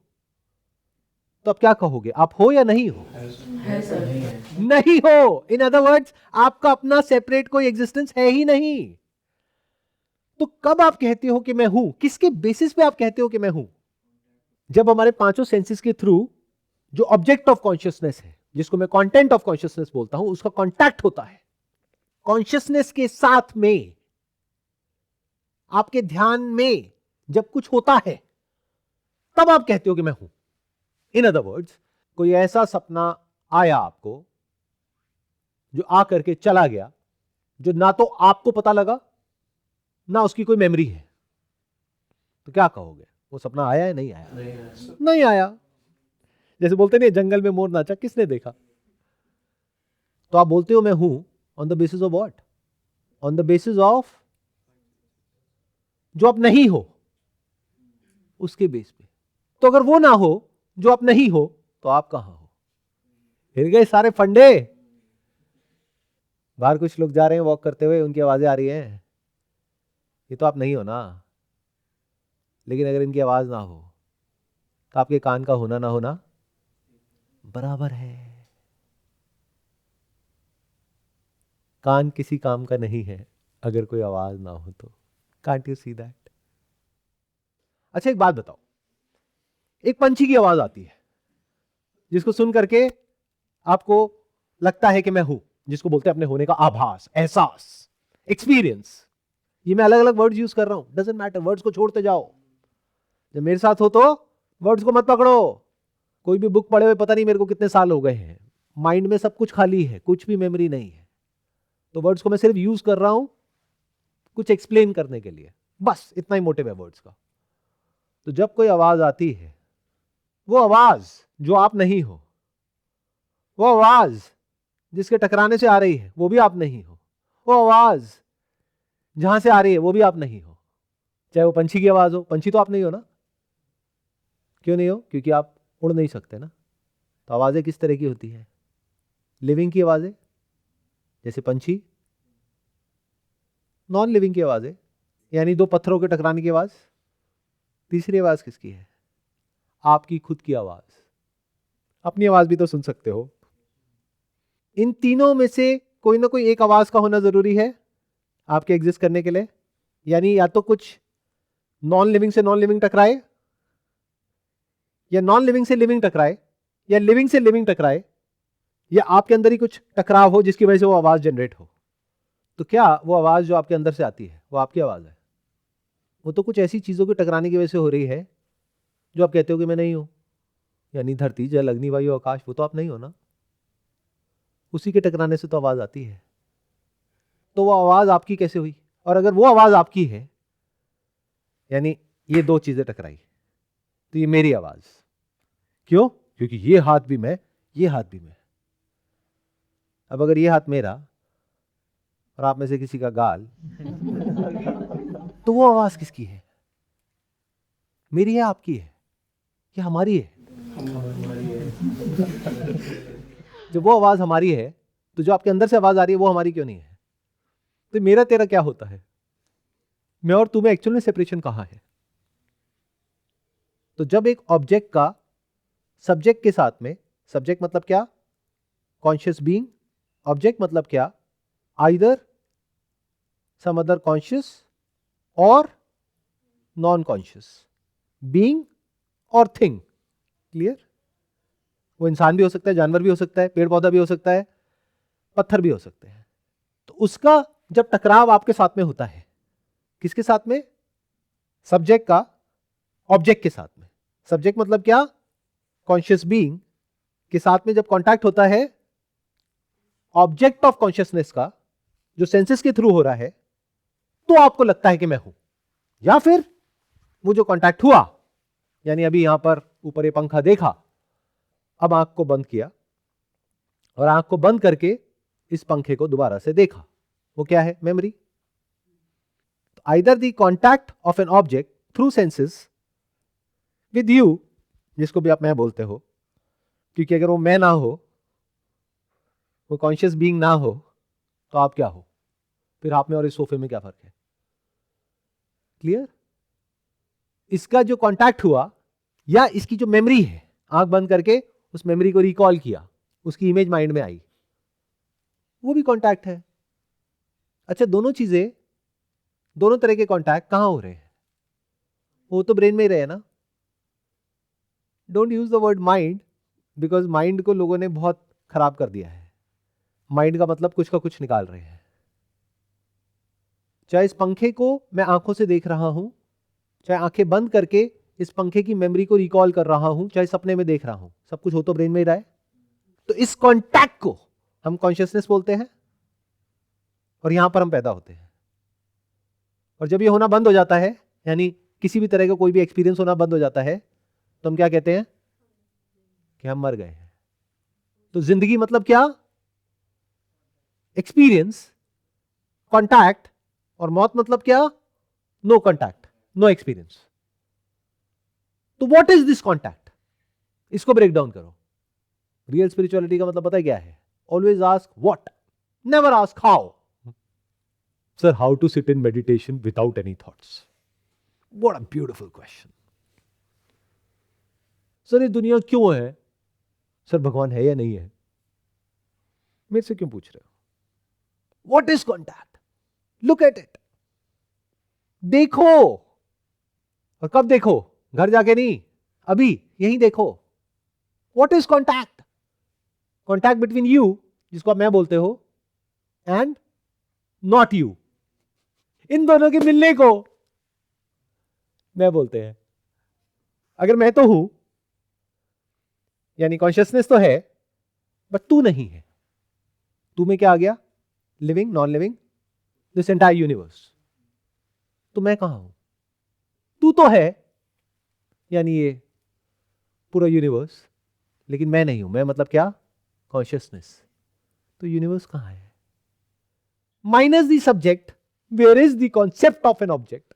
तो आप क्या कहोगे? आप हो या नहीं हो? नहीं हो। इन अदर वर्ड्स, आपका अपना सेपरेट कोई एग्जिस्टेंस है ही नहीं। तो कब आप कहते हो कि मैं हूं? किसके बेसिस पे आप कहते हो कि मैं हूं? जब हमारे पांचों सेंसेस के थ्रू जो ऑब्जेक्ट ऑफ कॉन्शियसनेस है, जिसको मैं कंटेंट ऑफ कॉन्शियसनेस बोलता हूं, उसका कांटेक्ट होता है कॉन्शियसनेस के साथ में, आपके ध्यान में जब कुछ होता है तब आप कहते हो कि मैं हूं। इन अदर वर्ड्स, कोई ऐसा सपना आया आपको जो आ करके चला गया, जो ना तो आपको पता लगा ना उसकी कोई मेमोरी है, तो क्या कहोगे? वो सपना आया है? नहीं आया? नहीं आया। जैसे बोलते नहीं, जंगल में मोर नाचा, किसने देखा? तो आप बोलते हो मैं हूं on the basis of what? On the basis of जो आप नहीं हो उसके बेस पे। तो अगर वो ना हो जो आप नहीं हो, तो आप कहां हो? हिल गए सारे फंडे। बाहर कुछ लोग जा रहे हैं वॉक करते हुए, उनकी आवाजें आ रही हैं, ये तो आप नहीं हो ना। लेकिन अगर इनकी आवाज ना हो तो आपके कान का होना ना होना बराबर है। कान किसी काम का नहीं है अगर कोई आवाज ना हो तो। Can't you see that? अच्छा, एक बात बताओ, एक पंछी की आवाज आती है जिसको सुन करके आपको लगता है कि मैं हूं, जिसको बोलते हैं अपने होने का आभास, एहसास, एक्सपीरियंस। ये मैं अलग अलग वर्ड्स यूज कर रहा हूं, डजंट मैटर, वर्ड्स को छोड़ते जाओ। जब मेरे साथ हो तो वर्ड्स को मत पकड़ो। कोई भी बुक पढ़े हुए पता नहीं मेरे को कितने साल हो गए हैं, माइंड में सब कुछ खाली है, कुछ भी मेमोरी नहीं है, तो वर्ड्स को मैं सिर्फ यूज कर रहा हूं कुछ एक्सप्लेन करने के लिए, बस इतना ही मोटिव है वर्ड्स का। तो जब कोई आवाज आती है, वो आवाज जो आप नहीं हो, वो आवाज जिसके टकराने से आ रही है वो भी आप नहीं हो, वो आवाज जहां से आ रही है वो भी आप नहीं हो। चाहे वो पंछी की आवाज हो, पंछी तो आप नहीं हो ना। क्यों नहीं हो? क्योंकि आप उड़ नहीं सकते ना। तो आवाजें किस तरह की होती है? लिविंग की आवाजें जैसे पंछी, नॉन लिविंग की आवाजें यानी दो पत्थरों के टकराने की आवाज, तीसरी आवाज किसकी है? आपकी खुद की आवाज। अपनी आवाज भी तो सुन सकते हो। इन तीनों में से कोई ना कोई एक आवाज का होना जरूरी है आपके एग्जिस्ट करने के लिए। यानी या तो कुछ नॉन लिविंग से नॉन लिविंग टकराए, या नॉन लिविंग से लिविंग टकराए, या लिविंग से लिविंग टकराए, या आपके अंदर ही कुछ टकराव हो जिसकी वजह से वो आवाज जनरेट हो। तो क्या वो आवाज जो आपके अंदर से आती है वो आपकी आवाज है? वो तो कुछ ऐसी चीजों के टकराने की वजह से हो रही है जो आप कहते हो कि मैं नहीं हूं। यानी धरती, जल, अग्नि, वायु, आकाश, वो तो आप नहीं हो ना। उसी के टकराने से तो आवाज आती है। तो वो आवाज आपकी कैसे हुई? और अगर वो आवाज आपकी है, यानी ये दो चीजें टकराई, तो ये मेरी आवाज। क्यों? क्योंकि ये हाथ भी मैं, ये हाथ भी मैं। अब अगर ये हाथ मेरा और आप में से किसी का गाल तो वो आवाज किसकी है? मेरी है, आपकी है, या हमारी है? जब वो आवाज हमारी है तो जो आपके अंदर से आवाज आ रही है वो हमारी क्यों नहीं है? तो मेरा तेरा क्या होता है? मैं और तू में एक्चुअल में सेपरेशन कहां है? तो जब एक ऑब्जेक्ट का सब्जेक्ट के साथ में, सब्जेक्ट मतलब क्या? Conscious being. ऑब्जेक्ट मतलब क्या? आइदर सम अदर कॉन्शियस और नॉन कॉन्शियस बीइंग और थिंग। क्लियर? वो इंसान भी हो सकता है, जानवर भी हो सकता है, पेड़ पौधा भी हो सकता है, पत्थर भी हो सकते हैं। तो उसका जब टकराव आपके साथ में होता है, किसके साथ में? सब्जेक्ट का ऑब्जेक्ट के साथ में। सब्जेक्ट मतलब क्या? कॉन्शियस बीइंग के साथ में जब कांटेक्ट होता है ऑब्जेक्ट ऑफ कॉन्शियसनेस का, जो सेंसेस के थ्रू हो रहा है, तो आपको लगता है कि मैं हूं। या फिर वो जो कांटेक्ट हुआ, यानी अभी यहां पर ऊपर ये पंखा देखा, अब आंख को बंद किया और आंख को बंद करके इस पंखे को दोबारा से देखा, वो क्या है? Memory. Either the contact of an object through senses with you, जिसको भी आप मैं बोलते हो, क्योंकि अगर वो मैं ना हो, वो कॉन्शियस बीइंग ना हो, तो आप क्या हो? फिर आप में और इस सोफे में क्या फर्क है? क्लियर? इसका जो कांटेक्ट हुआ या इसकी जो मेमोरी है, आंख बंद करके उस मेमोरी को रिकॉल किया, उसकी इमेज माइंड में आई, वो भी कांटेक्ट है। अच्छा, दोनों चीजें, दोनों तरह के कांटेक्ट कहां हो रहे हैं? वो तो ब्रेन में ही रहे ना। Don't use the word mind, because mind को लोगों ने बहुत खराब कर दिया है। माइंड का मतलब कुछ का कुछ निकाल रहे हैं। चाहे इस पंखे को मैं आंखों से देख रहा हूं, चाहे आंखें बंद करके इस पंखे की मेमोरी को रिकॉल कर रहा हूं, चाहे सपने में देख रहा हूं, सब कुछ हो तो ब्रेन में ही रहा है। तो इस कॉन्टैक्ट को हम कॉन्शियसनेस बोलते हैं और यहां पर हम पैदा होते हैं। और जब ये होना बंद हो जाता है, यानी किसी भी तरह का कोई भी एक्सपीरियंस होना बंद हो जाता है, तो हम क्या कहते हैं? कि हम मर गए हैं। तो जिंदगी मतलब क्या? Experience, contact. और मौत मतलब क्या? No contact, no experience. तो व्हाट इज दिस कॉन्टैक्ट? इसको ब्रेक डाउन करो। रियल स्पिरिचुअलिटी का मतलब पता है क्या है? Always ask what, never ask how. Sir, how to sit in meditation without any thoughts? What a beautiful question. Sir, ये दुनिया क्यों है? सर, भगवान है या नहीं है? मेरे से क्यों पूछ रहे हो? What is contact? Look at it, देखो। और कब देखो? घर जाके नहीं, अभी यहीं देखो। What is contact? Contact between you, जिसको आप मैं बोलते हो, एंड नॉट यू। इन दोनों के मिलने को मैं बोलते हैं। अगर मैं तो हूं, यानी कॉन्शियसनेस तो है, बट तू नहीं है। तू में क्या आ गया? Living, non living, this entire universe. तो मैं कहां हूं? तू तो है, यानी ये पूरा यूनिवर्स, लेकिन मैं नहीं हूं। मैं मतलब क्या? कॉन्शियसनेस। तो यूनिवर्स कहां है? Minus the subject, where is the concept of an object,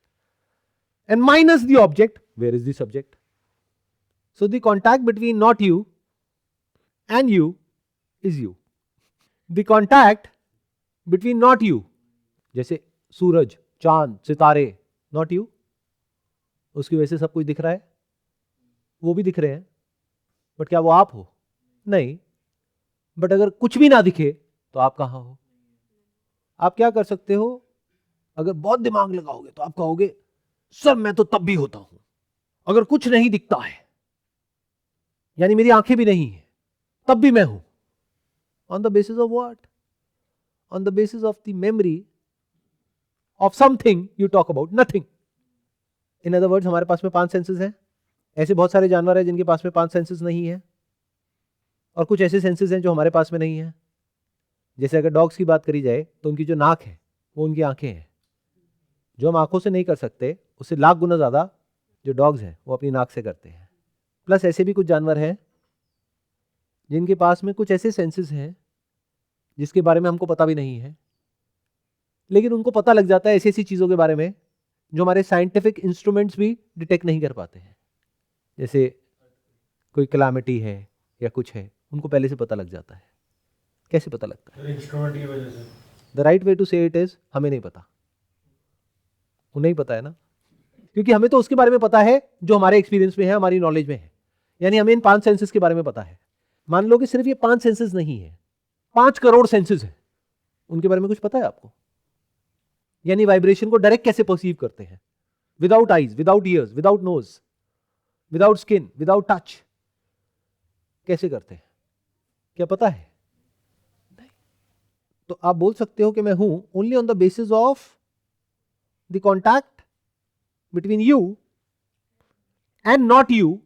and minus the object, where is the subject. So the contact between not you and you is you. The contact between not you, जैसे सूरज, चांद, सितारे, not you, उसकी वजह से सब कुछ दिख रहा है, वो भी दिख रहे हैं, बट क्या वो आप हो? नहीं. बट अगर कुछ भी ना दिखे तो आप कहां हो? आप क्या कर सकते हो? अगर बहुत दिमाग लगाओगे तो आप कहोगे, सर मैं तो तब भी होता हूं अगर कुछ नहीं दिखता है, यानी मेरी आंखें भी नहीं है, तब भी मैं हूं. On the basis of what? On the basis of the memory of something you talk about, nothing. In other words, हमारे पास में 5 सेंसेस हैं. ऐसे बहुत सारे जानवर हैं जिनके पास में 5 सेंसेस नहीं है, और कुछ ऐसे सेंसेस हैं जो हमारे पास में नहीं है. जैसे अगर डॉग्स की बात करी जाए तो उनकी जो नाक है वो उनकी आंखें हैं. जो हम आंखों से नहीं कर सकते उससे लाख गुना ज्यादा जो डॉग्स हैं वो अपनी नाक से करते हैं. प्लस ऐसे भी कुछ जानवर हैं जिनके पास में कुछ ऐसे सेंसेस हैं जिसके बारे में हमको पता भी नहीं है, लेकिन उनको पता लग जाता है ऐसी ऐसी चीजों के बारे में जो हमारे साइंटिफिक इंस्ट्रूमेंट्स भी डिटेक्ट नहीं कर पाते हैं. जैसे कोई क्लामिटी है या कुछ है, उनको पहले से पता लग जाता है. कैसे पता लगता है? इंस्ट्रूमेंट की वजह से. द राइट वे टू से इट इज हमें नहीं पता, उन्हें ही पता है ना, क्योंकि हमें तो उसके बारे में पता है जो हमारे एक्सपीरियंस में है, हमारी नॉलेज में है। यानी हमें इन 5 सेंसेस के बारे में पता है। मान लो कि सिर्फ ये 5 सेंसेस नहीं है, 5 करोड़ सेंसेस है, उनके बारे में कुछ पता है आपको? यानी वाइब्रेशन को डायरेक्ट कैसे परसीव करते हैं, without eyes, without ears, without nose, without skin, without touch, कैसे करते हैं? क्या पता है? नहीं। तो आप बोल सकते हो कि मैं हूं only on the basis of the contact between you and not you.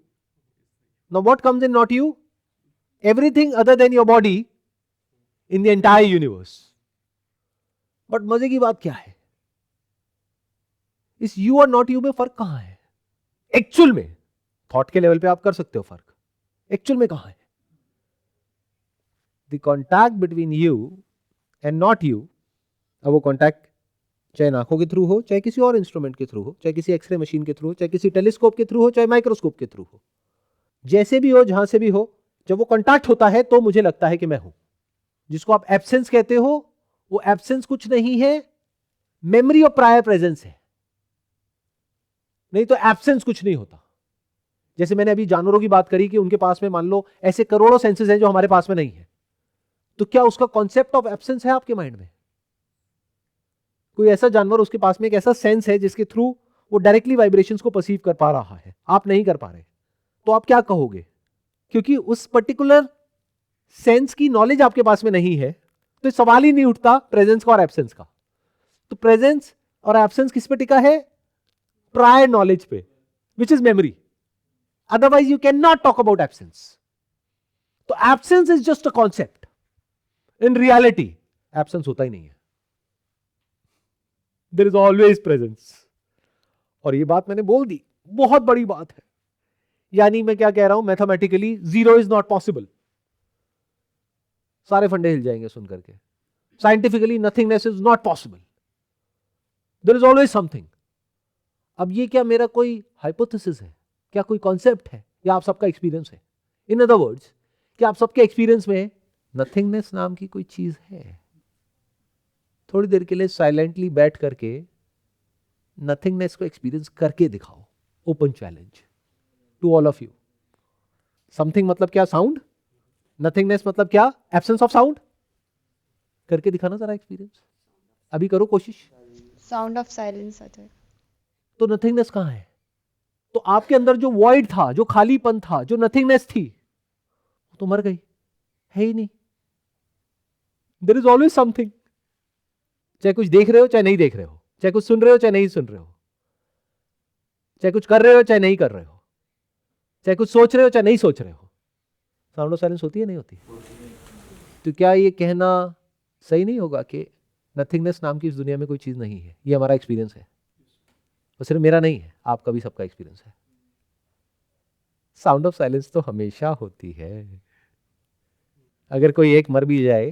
Now what comes in not you? Everything other than your body in the entire universe. But मजे की बात क्या है, इस यू और नॉट यू में फर्क कहां है? एक्चुअल में थॉट के लेवल पे आप कर सकते हो फर्क, एक्चुअल में कहां है? The contact between you and not you, अब वो कॉन्टैक्ट चाहे आंखों के थ्रू हो, चाहे किसी और इंस्ट्रूमेंट के थ्रू हो, चाहे किसी एक्सरे मशीन के थ्रू हो, चाहे किसी टेलीस्कोप के थ्रू हो, चाहे माइक्रोस्कोप के थ्रू हो, जैसे भी हो, जहां से भी हो, जब वो कॉन्टैक्ट होता है तो मुझे लगता है कि मैं हूं। जिसको आप एब्सेंस कहते हो, वो एब्सेंस कुछ नहीं है, मेमोरी ऑफ प्रायर प्रेजेंस है। नहीं तो एब्सेंस कुछ नहीं होता। जैसे मैंने अभी जानवरों की बात करी कि उनके पास में मान लो ऐसे करोड़ों सेंसेस हैं जो हमारे पास में नहीं है, तो क्या उसका कॉन्सेप्ट ऑफ एब्सेंस है आपके माइंड में? कोई ऐसा जानवर, उसके पास में एक ऐसा सेंस है जिसके थ्रू वो डायरेक्टली वाइब्रेशंस को परसीव कर पा रहा है, आप नहीं कर पा रहे, तो आप क्या कहोगे? क्योंकि उस पर्टिकुलर सेंस की नॉलेज आपके पास में नहीं है, तो सवाल ही नहीं उठता प्रेजेंस का और एब्सेंस का। तो प्रेजेंस और एब्सेंस किस पे टिका है? प्रायर नॉलेज पे, which is memory. Otherwise you can not talk about absence. तो absence is just a concept, in reality absence होता ही नहीं है, देयर इज ऑलवेज प्रेजेंस। और ये बात मैंने बोल दी, बहुत बड़ी बात है। यानी मैं क्या कह रहा हूं, mathematically zero is not possible. सारे फंडे हिल जाएंगे सुन करके। Scientifically nothingness is not possible, there is always something. अब ये क्या मेरा कोई हाइपोथेसिस है, क्या कोई कॉन्सेप्ट है, या आप सबका एक्सपीरियंस है? इन अदर वर्ड्स, क्या आप सबके एक्सपीरियंस में नथिंगनेस नाम की कोई चीज है? थोड़ी देर के लिए साइलेंटली बैठ करके नथिंगनेस को एक्सपीरियंस करके दिखाओ। Open challenge to all of you. Something मतलब क्या? साउंड। नथिंगनेस मतलब क्या? Absence of sound. करके दिखाना जरा एक्सपीरियंस, अभी करो कोशिश। साउंड ऑफ साइलेंस आता है। तो नथिंगनेस कहां है? तो आपके अंदर जो वॉइड था, जो खालीपन था, जो नथिंगनेस थी, वो तो मर गई, है ही नहीं। There is always something. चाहे कुछ देख रहे हो, चाहे नहीं देख रहे हो, चाहे कुछ सुन रहे हो, चाहे नहीं सुन रहे हो, चाहे कुछ कर रहे हो, चाहे नहीं कर रहे हो, चाहे कुछ सोच रहे हो, चाहे नहीं सोच रहे हो, साउंड ऑफ साइलेंस होती है नहीं होती? तो क्या ये कहना सही नहीं होगा कि नथिंगनेस नाम की इस दुनिया में कोई चीज नहीं है? ये हमारा एक्सपीरियंस है, और सिर्फ मेरा नहीं है, आपका भी, सबका एक्सपीरियंस है। साउंड ऑफ साइलेंस तो हमेशा होती है। अगर कोई एक मर भी जाए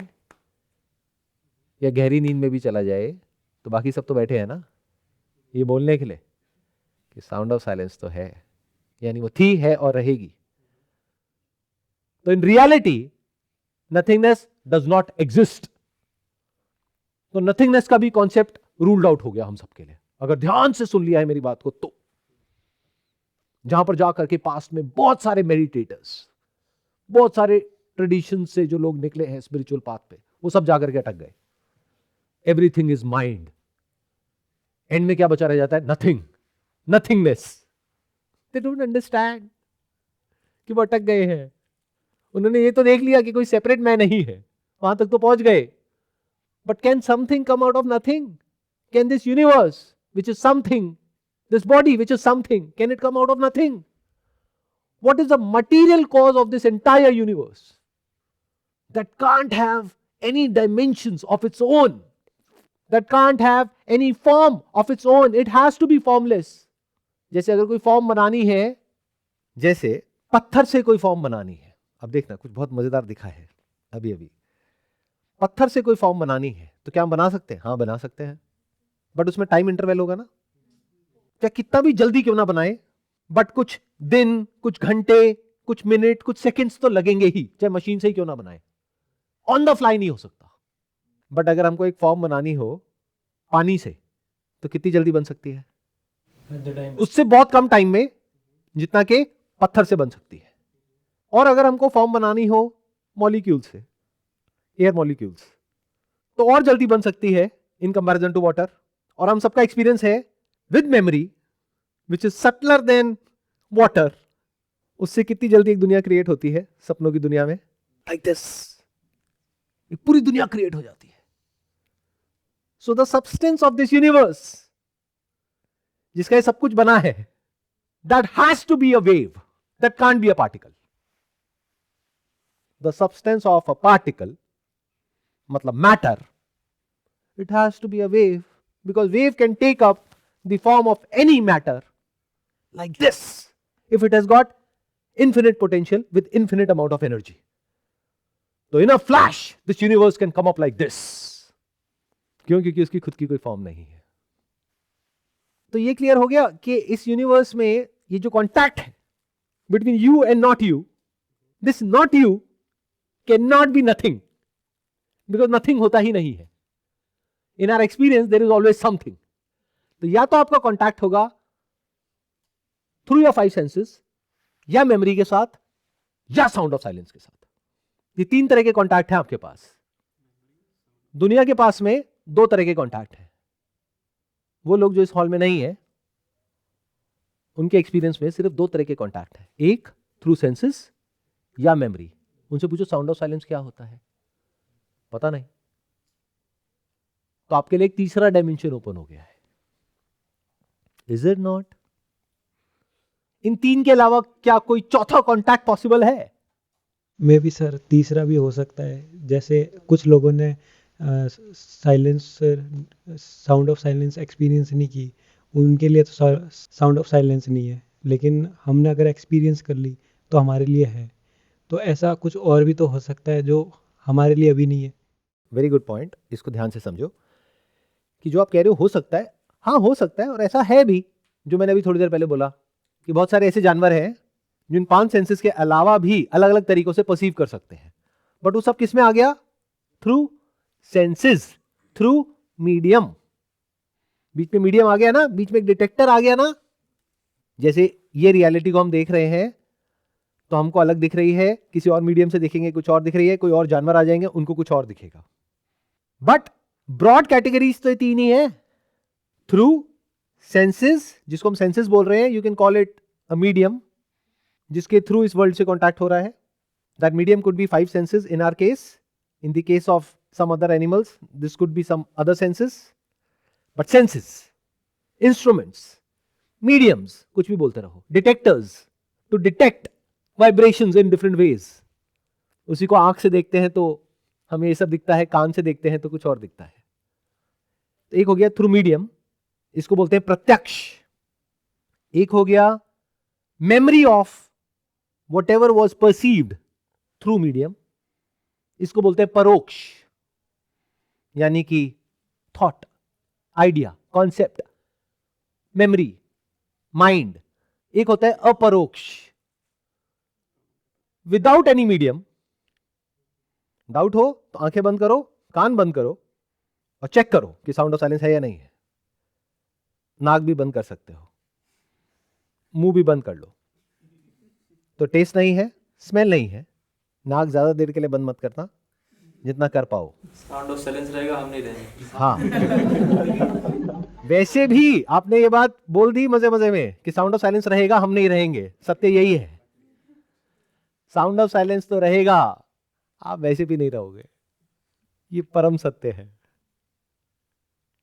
या गहरी नींद में भी चला जाए, तो बाकी सब तो बैठे हैं ना, ये बोलने के लिए कि साउंड ऑफ साइलेंस तो है, यानी वो थी, है और रहेगी। तो in reality nothingness does not exist. तो नथिंगनेस का भी कॉन्सेप्ट रूल्ड आउट हो गया हम सबके लिए, अगर ध्यान से सुन लिया है मेरी बात को तो। जहां पर जाकर के पास्ट में बहुत सारे मेडिटेटर्स, बहुत सारे ट्रेडिशन से जो लोग निकले हैं स्पिरिचुअल पाथ पे, वो सब जाकर के अटक गए। Everything is mind. एंड में क्या बचा रह जाता है? Nothing, nothingness. They don't understand कि वो अटक गए हैं। उन्होंने ये तो देख लिया कि कोई सेपरेट मैं नहीं है, वहां तक तो पहुंच गए, but can something come out of nothing? Can this universe which is something, this body which is something, can it come out of nothing? What is the material cause of this entire universe that can't have any dimensions of its own, that can't have any form of its own? It has to be formless. जैसे अगर कोई फॉर्म बनानी है, जैसे पत्थर से कोई फॉर्म बनानी है, अब देखना कुछ बहुत मजेदार दिखा है अभी अभी। पत्थर से कोई फॉर्म बनानी है तो क्या हम बना सकते हैं? हाँ बना सकते हैं, बट उसमें टाइम इंटरवल होगा ना। क्या कितना भी जल्दी क्यों ना बनाए, बट कुछ दिन, कुछ घंटे, कुछ मिनट, कुछ सेकंड्स तो लगेंगे ही, चाहे मशीन से ही क्यों ना बनाए। ऑन द फ्लाई नहीं हो सकता। बट अगर हमको एक फॉर्म बनानी हो पानी से तो कितनी जल्दी बन सकती है? उससे बहुत कम टाइम में जितना कि पत्थर से बन सकती है। और अगर हमको फॉर्म बनानी हो मॉलिक्यूल से, एयर मॉलिक्यूल्स, तो और जल्दी बन सकती है इन कंपैरिजन टू वाटर। और हम सबका एक्सपीरियंस है with memory which is subtler than water, उससे कितनी जल्दी एक दुनिया क्रिएट होती है सपनों की दुनिया में, लाइक दिस, एक पूरी दुनिया क्रिएट हो जाती है। So the substance of this universe, जिसका ये सब कुछ बना है, that has to be a wave, that can't be a particle. The substance of a particle मतलब matter, it has to be a wave, because wave can take up the form of any matter like this if it has got infinite potential with infinite amount of energy. So in a flash this universe can come up like this, क्योंकि उसकी खुद की कोई फॉर्म नहीं है। तो ये क्लियर हो गया कि इस यूनिवर्स में ये जो कॉन्टैक्ट है between you and not you, this not you can not be nothing, because nothing होता ही नहीं है। In our experience there is always something. तो या तो आपका कॉन्टैक्ट होगा थ्रू योर 5 सेंसेस, या मेमोरी के साथ, या साउंड ऑफ साइलेंस के साथ। ये 3 तरह के कॉन्टैक्ट हैं आपके पास। दुनिया के पास में 2 तरह के कॉन्टैक्ट हैं। वो लोग जो इस हॉल में नहीं है उनके एक्सपीरियंस में सिर्फ 2 तरह के कॉन्टैक्ट हैं, एक थ्रू सेंसेस या मेमोरी। उनसे पूछो साउंड ऑफ साइलेंस क्या होता है, पता नहीं। तो आपके लिए एक तीसरा डायमेंशन ओपन हो गया है, इज इट नॉट? इन 3 के अलावा क्या कोई चौथा कॉन्टैक्ट पॉसिबल है? मे भी सर तीसरा भी हो सकता है। जैसे कुछ लोगों ने साउंड ऑफ साइलेंस एक्सपीरियंस नहीं की, उनके लिए तो साउंड ऑफ साइलेंस नहीं है, लेकिन हमने अगर एक्सपीरियंस कर ली तो हमारे लिए है। तो ऐसा कुछ और भी तो हो सकता है जो हमारे लिए अभी नहीं है। Very good point. इसको ध्यान से समझो कि जो आप कह रहे हो सकता है, हाँ हो सकता है, और ऐसा है भी। जो मैंने अभी थोड़ी देर पहले बोला कि बहुत सारे ऐसे जानवर हैं जिन 5 सेंसेस के अलावा भी अलग अलग तरीकों से परसीव कर सकते हैं, बट वो सब किस में आ गया? Through senses, through medium. बीच में मीडियम आ गया ना, बीच में एक डिटेक्टर आ गया ना। जैसे ये रियलिटी को हम देख रहे हैं तो हमको अलग दिख रही है, किसी और मीडियम से देखेंगे कुछ और दिख रही है, कोई और जानवर आ जाएंगे उनको कुछ और दिखेगा। बट ब्रॉड कैटेगरीज तो 3 ही है। थ्रू सेंसेस, जिसको हम सेंसेस बोल रहे हैं, you can call it a medium, जिसके थ्रू इस वर्ल्ड से कॉन्टैक्ट हो रहा है। That medium could be 5 senses in our case, in the case of some other animals this could be some other senses. But senses, instruments, mediums, कुछ भी बोलते रहो, detectors to detect vibrations in different ways. उसी को आंख से देखते हैं तो हमें ये सब दिखता है, कान से देखते हैं तो कुछ और दिखता है। तो एक हो गया थ्रू मीडियम, इसको बोलते हैं प्रत्यक्ष। एक हो गया memory of what ever was perceived through medium, इसको बोलते हैं परोक्ष, यानी कि thought, idea, concept, memory, mind. एक होता है अपरोक्ष, विदाउट एनी मीडियम। डाउट हो तो आंखें बंद करो, कान बंद करो और चेक करो कि साउंड ऑफ साइलेंस है या नहीं है। नाक भी बंद कर सकते हो, मुंह भी बंद कर लो। तो टेस्ट नहीं है, स्मेल नहीं है, नाक ज्यादा देर के लिए बंद मत करना, जितना कर पाओ। साउंड ऑफ साइलेंस रहेगा, हम नहीं रहेंगे। हाँ वैसे भी आपने ये बात बोल दी मजे मजे में कि साउंड ऑफ साइलेंस रहेगा, हम नहीं रहेंगे। सत्य यही है, साउंड ऑफ साइलेंस तो रहेगा, आप वैसे भी नहीं रहोगे। ये परम सत्य है।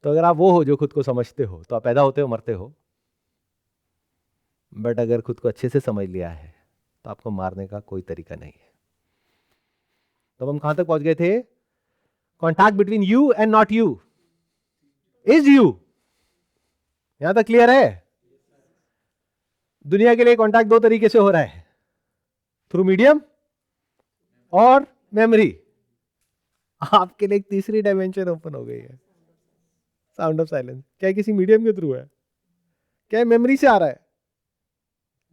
तो अगर आप वो हो जो खुद को समझते हो तो आप पैदा होते हो, मरते हो। बट अगर खुद को अच्छे से समझ लिया है तो आपको मारने का कोई तरीका नहीं है। तो हम कहां तक पहुंच गए थे? Contact between you and not you is you. यहां तक क्लियर है? दुनिया के लिए कॉन्टैक्ट 2 तरीके से हो रहा है, थ्रू मीडियम और मेमोरी। आपके लिए एक तीसरी डायमेंशन ओपन हो गई है, साउंड ऑफ साइलेंस। क्या किसी मीडियम के थ्रू है? क्या मेमोरी से आ रहा है?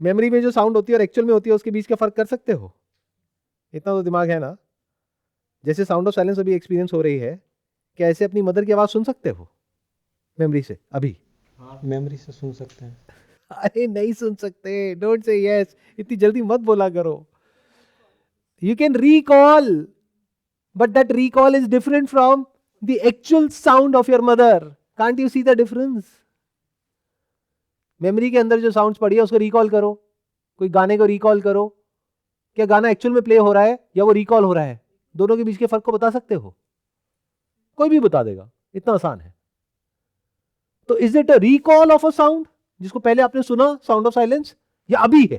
मेमोरी में जो साउंड होती है और एक्चुअल में होती है उसके बीच का फर्क कर सकते हो? इतना तो दिमाग है ना। जैसे साउंड ऑफ साइलेंस अभी एक्सपीरियंस हो रही है, क्या ऐसे अपनी मदर की आवाज सुन सकते हो मेमोरी से अभी? मेमोरी से सुन सकते हैं। अरे नहीं सुन सकते, डोंट से यस, इतनी जल्दी मत बोला करो। You can recall, but that recall is different from the actual sound of your mother. Can't you see the difference? Memory के अंदर जो साउंड्स पड़ी है उसको रिकॉल करो, कोई गाने को रिकॉल करो, क्या गाना एक्चुअल में प्ले हो रहा है या वो रिकॉल हो रहा है? दोनों के बीच के फर्क को बता सकते हो? कोई भी बता देगा, इतना आसान है। तो is it a recall of a sound जिसको पहले आपने सुना, साउंड ऑफ साइलेंस, या अभी है?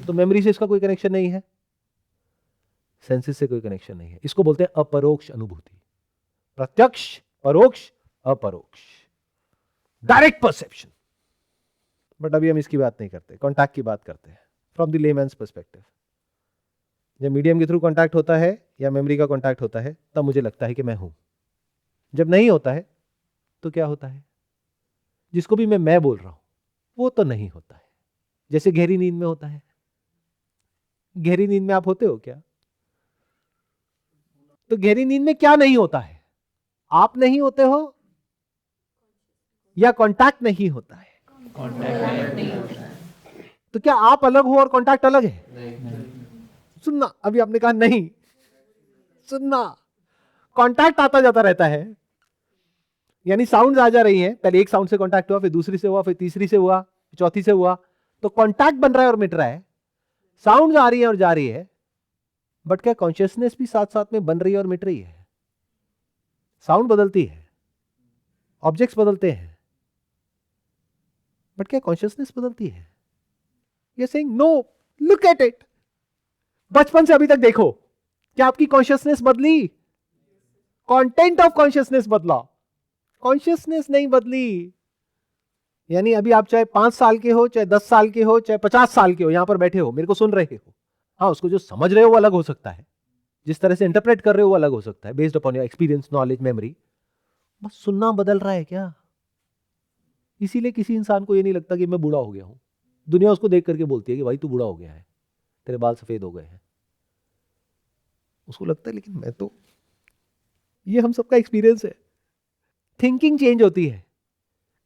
तो मेमोरी से इसका कोई कनेक्शन नहीं है, सेंसेस से कोई कनेक्शन नहीं है। इसको बोलते हैं अपरोक्ष अनुभूति। प्रत्यक्ष, परोक्ष, अपरोक्ष, डायरेक्ट परसेप्शन। बट अभी हम इसकी बात नहीं करते, कॉन्टैक्ट की बात करते हैं फ्रॉम द लेमैन्स पर्सपेक्टिव। जब मीडियम के थ्रू कॉन्टैक्ट होता है या मेमोरी का कॉन्टैक्ट होता है तब मुझे लगता है कि मैं हूं। जब नहीं होता है तो क्या होता है? जिसको भी मैं बोल रहा हूं वो तो नहीं होता है। जैसे गहरी नींद में होता है। गहरी नींद में आप होते हो क्या? तो गहरी नींद में क्या नहीं होता है? आप नहीं होते हो या कांटेक्ट नहीं होता है? तो क्या आप अलग हो और कांटेक्ट अलग है? नहीं। सुनना, अभी आपने कहा नहीं, सुनना, कांटेक्ट आता जाता रहता है। यानी साउंड्स आ जा रही हैं, पहले एक साउंड से कांटेक्ट हुआ, फिर दूसरी से हुआ, फिर तीसरी से हुआ, चौथी से हुआ, तो कांटेक्ट बन रहा है और मिट रहा है। साउंड्स आ रही है और जा रही है, बट क्या कॉन्शियसनेस भी साथ साथ में बन रही है और मिट रही है? साउंड बदलती है, ऑब्जेक्ट्स बदलते हैं, बट क्या कॉन्शियसनेस बदलती है? You are saying no, look at it. बचपन से अभी तक देखो, क्या आपकी कॉन्शियसनेस बदली? कंटेंट ऑफ कॉन्शियसनेस बदला, कॉन्शियसनेस नहीं बदली। यानी अभी आप चाहे 5 साल के हो, चाहे 10 साल के हो, चाहे 50 साल के हो, यहां पर बैठे हो, मेरे को सुन रहे हो। हाँ, उसको जो समझ रहे हो वो अलग हो सकता है, जिस तरह से इंटरप्रेट कर रहे हो वो अलग हो सकता है, based upon your experience, knowledge, memory. बस सुनना बदल रहा है क्या? इसीलिए किसी इंसान को ये नहीं लगता कि मैं बूढ़ा हो गया हूं। दुनिया उसको देख करके बोलती है कि भाई तू बूढ़ा हो गया है, तेरे बाल सफेद हो गए हैं। उसको लगता है लेकिन मैं तो, ये हम सबका एक्सपीरियंस है। थिंकिंग चेंज होती है,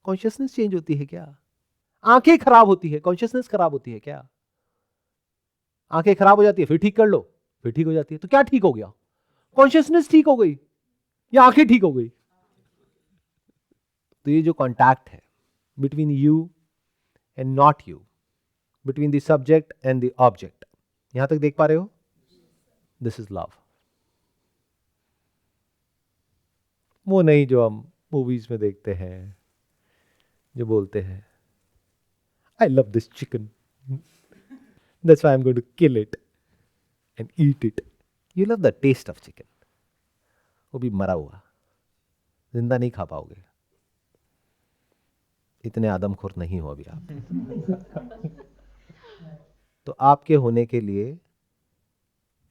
कॉन्शियसनेस चेंज होती है क्या? आंखें खराब होती है, कॉन्शियसनेस खराब होती है क्या? आंखें खराब हो जाती है, फिर ठीक कर लो, फिर ठीक हो जाती है। तो क्या ठीक हो गया? कॉन्शियसनेस ठीक हो गई या आंखें ठीक हो गई? तो ये जो कॉन्टैक्ट है between you and not you, between the subject and the object, यहां तक देख पा रहे हो? This is love. वो नहीं जो हम मूवीज में देखते हैं, जो बोलते हैं I love this chicken, that's why I am going to kill it and eat it. You love the taste of chicken, वो भी मरा हुआ, जिंदा नहीं खा पाओगे। इतने आदमखोर नहीं हो अभी आप। तो आपके होने के लिए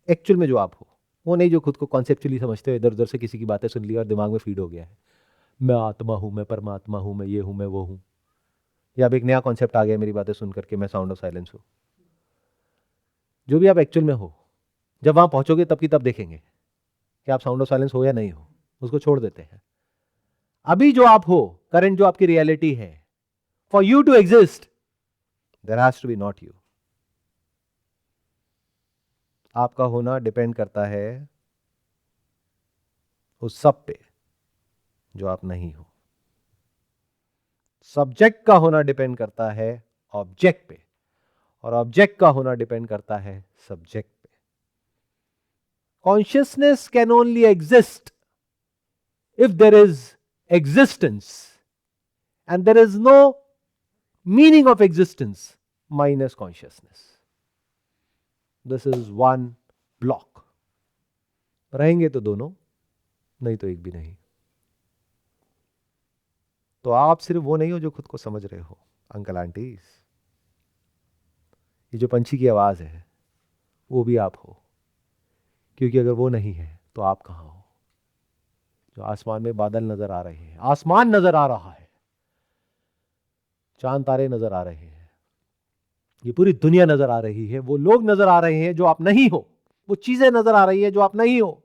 एक्चुअल में जो आप हो वो नहीं जो खुद को कॉन्सेप्चुअली समझते हो, इधर उधर से किसी की बातें सुन ली और दिमाग में फीड हो गया है, मैं आत्मा हूं, मैं परमात्मा हूं, मैं ये हूं, मैं वो हूं। या अब एक नया कॉन्सेप्ट आ गया मेरी बातें सुन करके, मैं साउंड ऑफ साइलेंस हूं। जो भी आप एक्चुअल में हो, जब वहां पहुंचोगे तब की तब देखेंगे कि आप साउंड ऑफ साइलेंस हो या नहीं हो, उसको छोड़ देते हैं। अभी जो आप हो, करंट जो आपकी रियलिटी है, for you to exist there has to be not you. आपका होना डिपेंड करता है उस सब पे जो आप नहीं हो। सब्जेक्ट का होना डिपेंड करता है ऑब्जेक्ट पे, और ऑब्जेक्ट का होना डिपेंड करता है सब्जेक्ट पे। Consciousness can only exist if there is existence, and there is no meaning of existence minus consciousness. This is one block. रहेंगे तो दोनों, नहीं तो एक भी नहीं। तो आप सिर्फ वो नहीं हो जो खुद को समझ रहे हो। अंकल आंटीज, ये जो पंछी की आवाज है वो भी आप हो, क्योंकि अगर वो नहीं है तो आप कहां हो? जो आसमान में बादल नजर आ रहे हैं, आसमान नजर आ रहा है, चांद तारे नजर आ रहे हैं, ये पूरी दुनिया नजर आ रही है, वो लोग नजर आ रहे हैं जो आप नहीं हो, वो चीजें नजर आ रही है जो आप नहीं हो।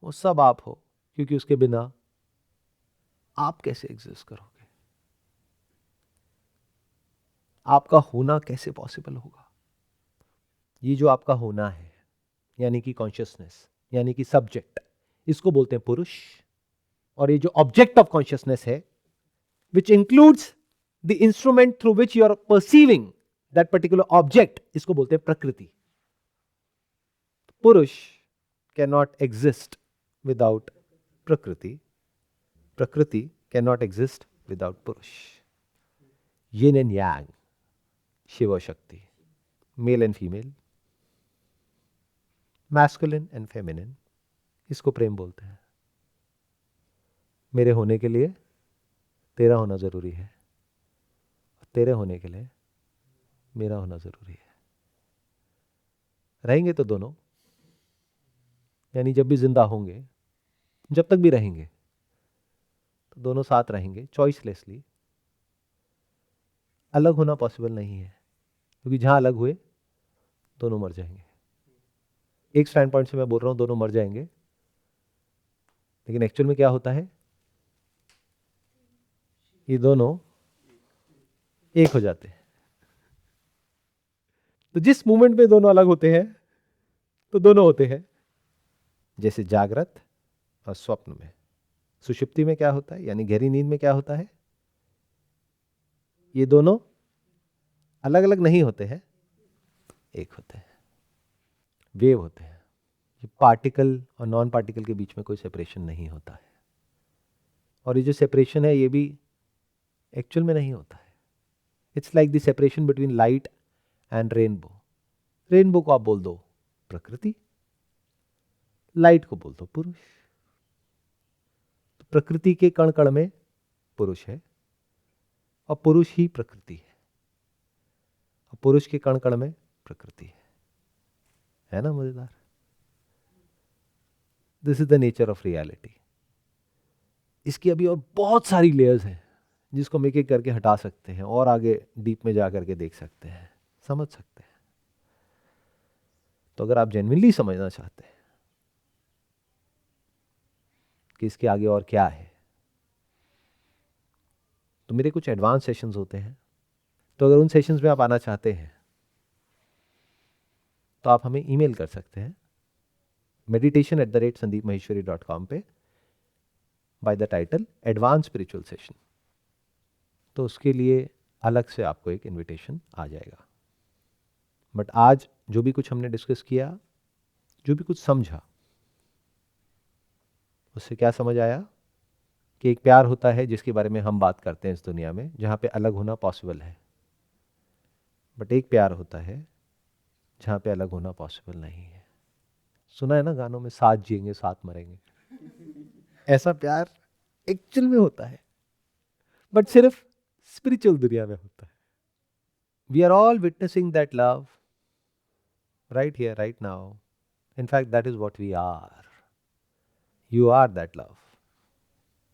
वो सब आप हो, क्योंकि उसके बिना आप कैसे एग्जिस्ट करोगे? आपका होना कैसे पॉसिबल होगा? ये जो आपका होना है, यानी कि कॉन्शियसनेस, यानी कि सब्जेक्ट, इसको बोलते हैं पुरुष। और ये जो ऑब्जेक्ट ऑफ कॉन्शियसनेस है, which includes the instrument through which you are perceiving that particular object, इसको बोलते हैं प्रकृति। पुरुष कैन नॉट एग्जिस्ट विदाउट प्रकृति, प्रकृति कैन नॉट एग्जिस्ट विदाउट पुरुष। Yin and yang, Shiv Shakti, male and female, masculine and feminine, इसको प्रेम बोलते हैं। मेरे होने के लिए तेरा होना जरूरी है, तेरे होने के लिए मेरा होना जरूरी है। रहेंगे तो दोनों, यानी जब भी जिंदा होंगे, जब तक भी रहेंगे, तो दोनों साथ रहेंगे चॉइसलेसली। अलग होना पॉसिबल नहीं है, क्योंकि जहां अलग हुए दोनों मर जाएंगे। एक स्टैंड पॉइंट से मैं बोल रहा हूं दोनों मर जाएंगे, लेकिन एक्चुअल में क्या होता है, ये दोनों एक हो जाते हैं। तो जिस मोमेंट में दोनों अलग होते हैं, तो दोनों होते हैं। जैसे जागृत और स्वप्न में, सुषुप्ति में क्या होता है, यानी गहरी नींद में क्या होता है, ये दोनों अलग अलग नहीं होते हैं, एक होते हैं, वेव होते हैं। ये पार्टिकल और नॉन पार्टिकल के बीच में कोई सेपरेशन नहीं होता है। और ये जो सेपरेशन है, ये भी एक्चुअल में नहीं होता है। It's like the separation between light and rainbow. Rainbow को आप बोल दो प्रकृति, लाइट को बोल दो पुरुष। तो प्रकृति के कण कण में पुरुष है, और पुरुष ही प्रकृति है, और पुरुष के कण कण में प्रकृति है ना मजेदार? This is the nature of reality. इसकी अभी और बहुत सारी लेयर्स हैं, जिसको हम एक एक करके हटा सकते हैं और आगे डीप में जा करके देख सकते हैं, समझ सकते हैं। तो अगर आप जेन्युइनली समझना चाहते हैं कि इसके आगे और क्या है, तो मेरे कुछ एडवांस सेशंस होते हैं। तो अगर उन सेशंस में आप आना चाहते हैं, तो आप हमें ईमेल कर सकते हैं meditation@sandeepmaheshwari.com पे, by the title advance spiritual session. तो उसके लिए अलग से आपको एक इनविटेशन आ जाएगा। बट आज जो भी कुछ हमने डिस्कस किया, जो भी कुछ समझा, उससे क्या समझ आया कि एक प्यार होता है जिसके बारे में हम बात करते हैं इस दुनिया में, जहां पे अलग होना पॉसिबल है। बट एक प्यार होता है जहां पे अलग होना पॉसिबल नहीं है। सुना है ना गानों में, साथ जिएंगे साथ मरेंगे। ऐसा प्यार एक्चुअल में होता है, बट सिर्फ स्पिरिचुअल दुनिया में होता है। We are all witnessing that love right here, right now. In fact, that is what we are. You are that love,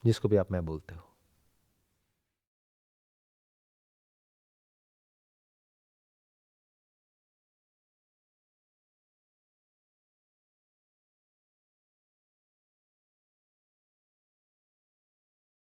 जिसको भी आप मैं बोलते हो।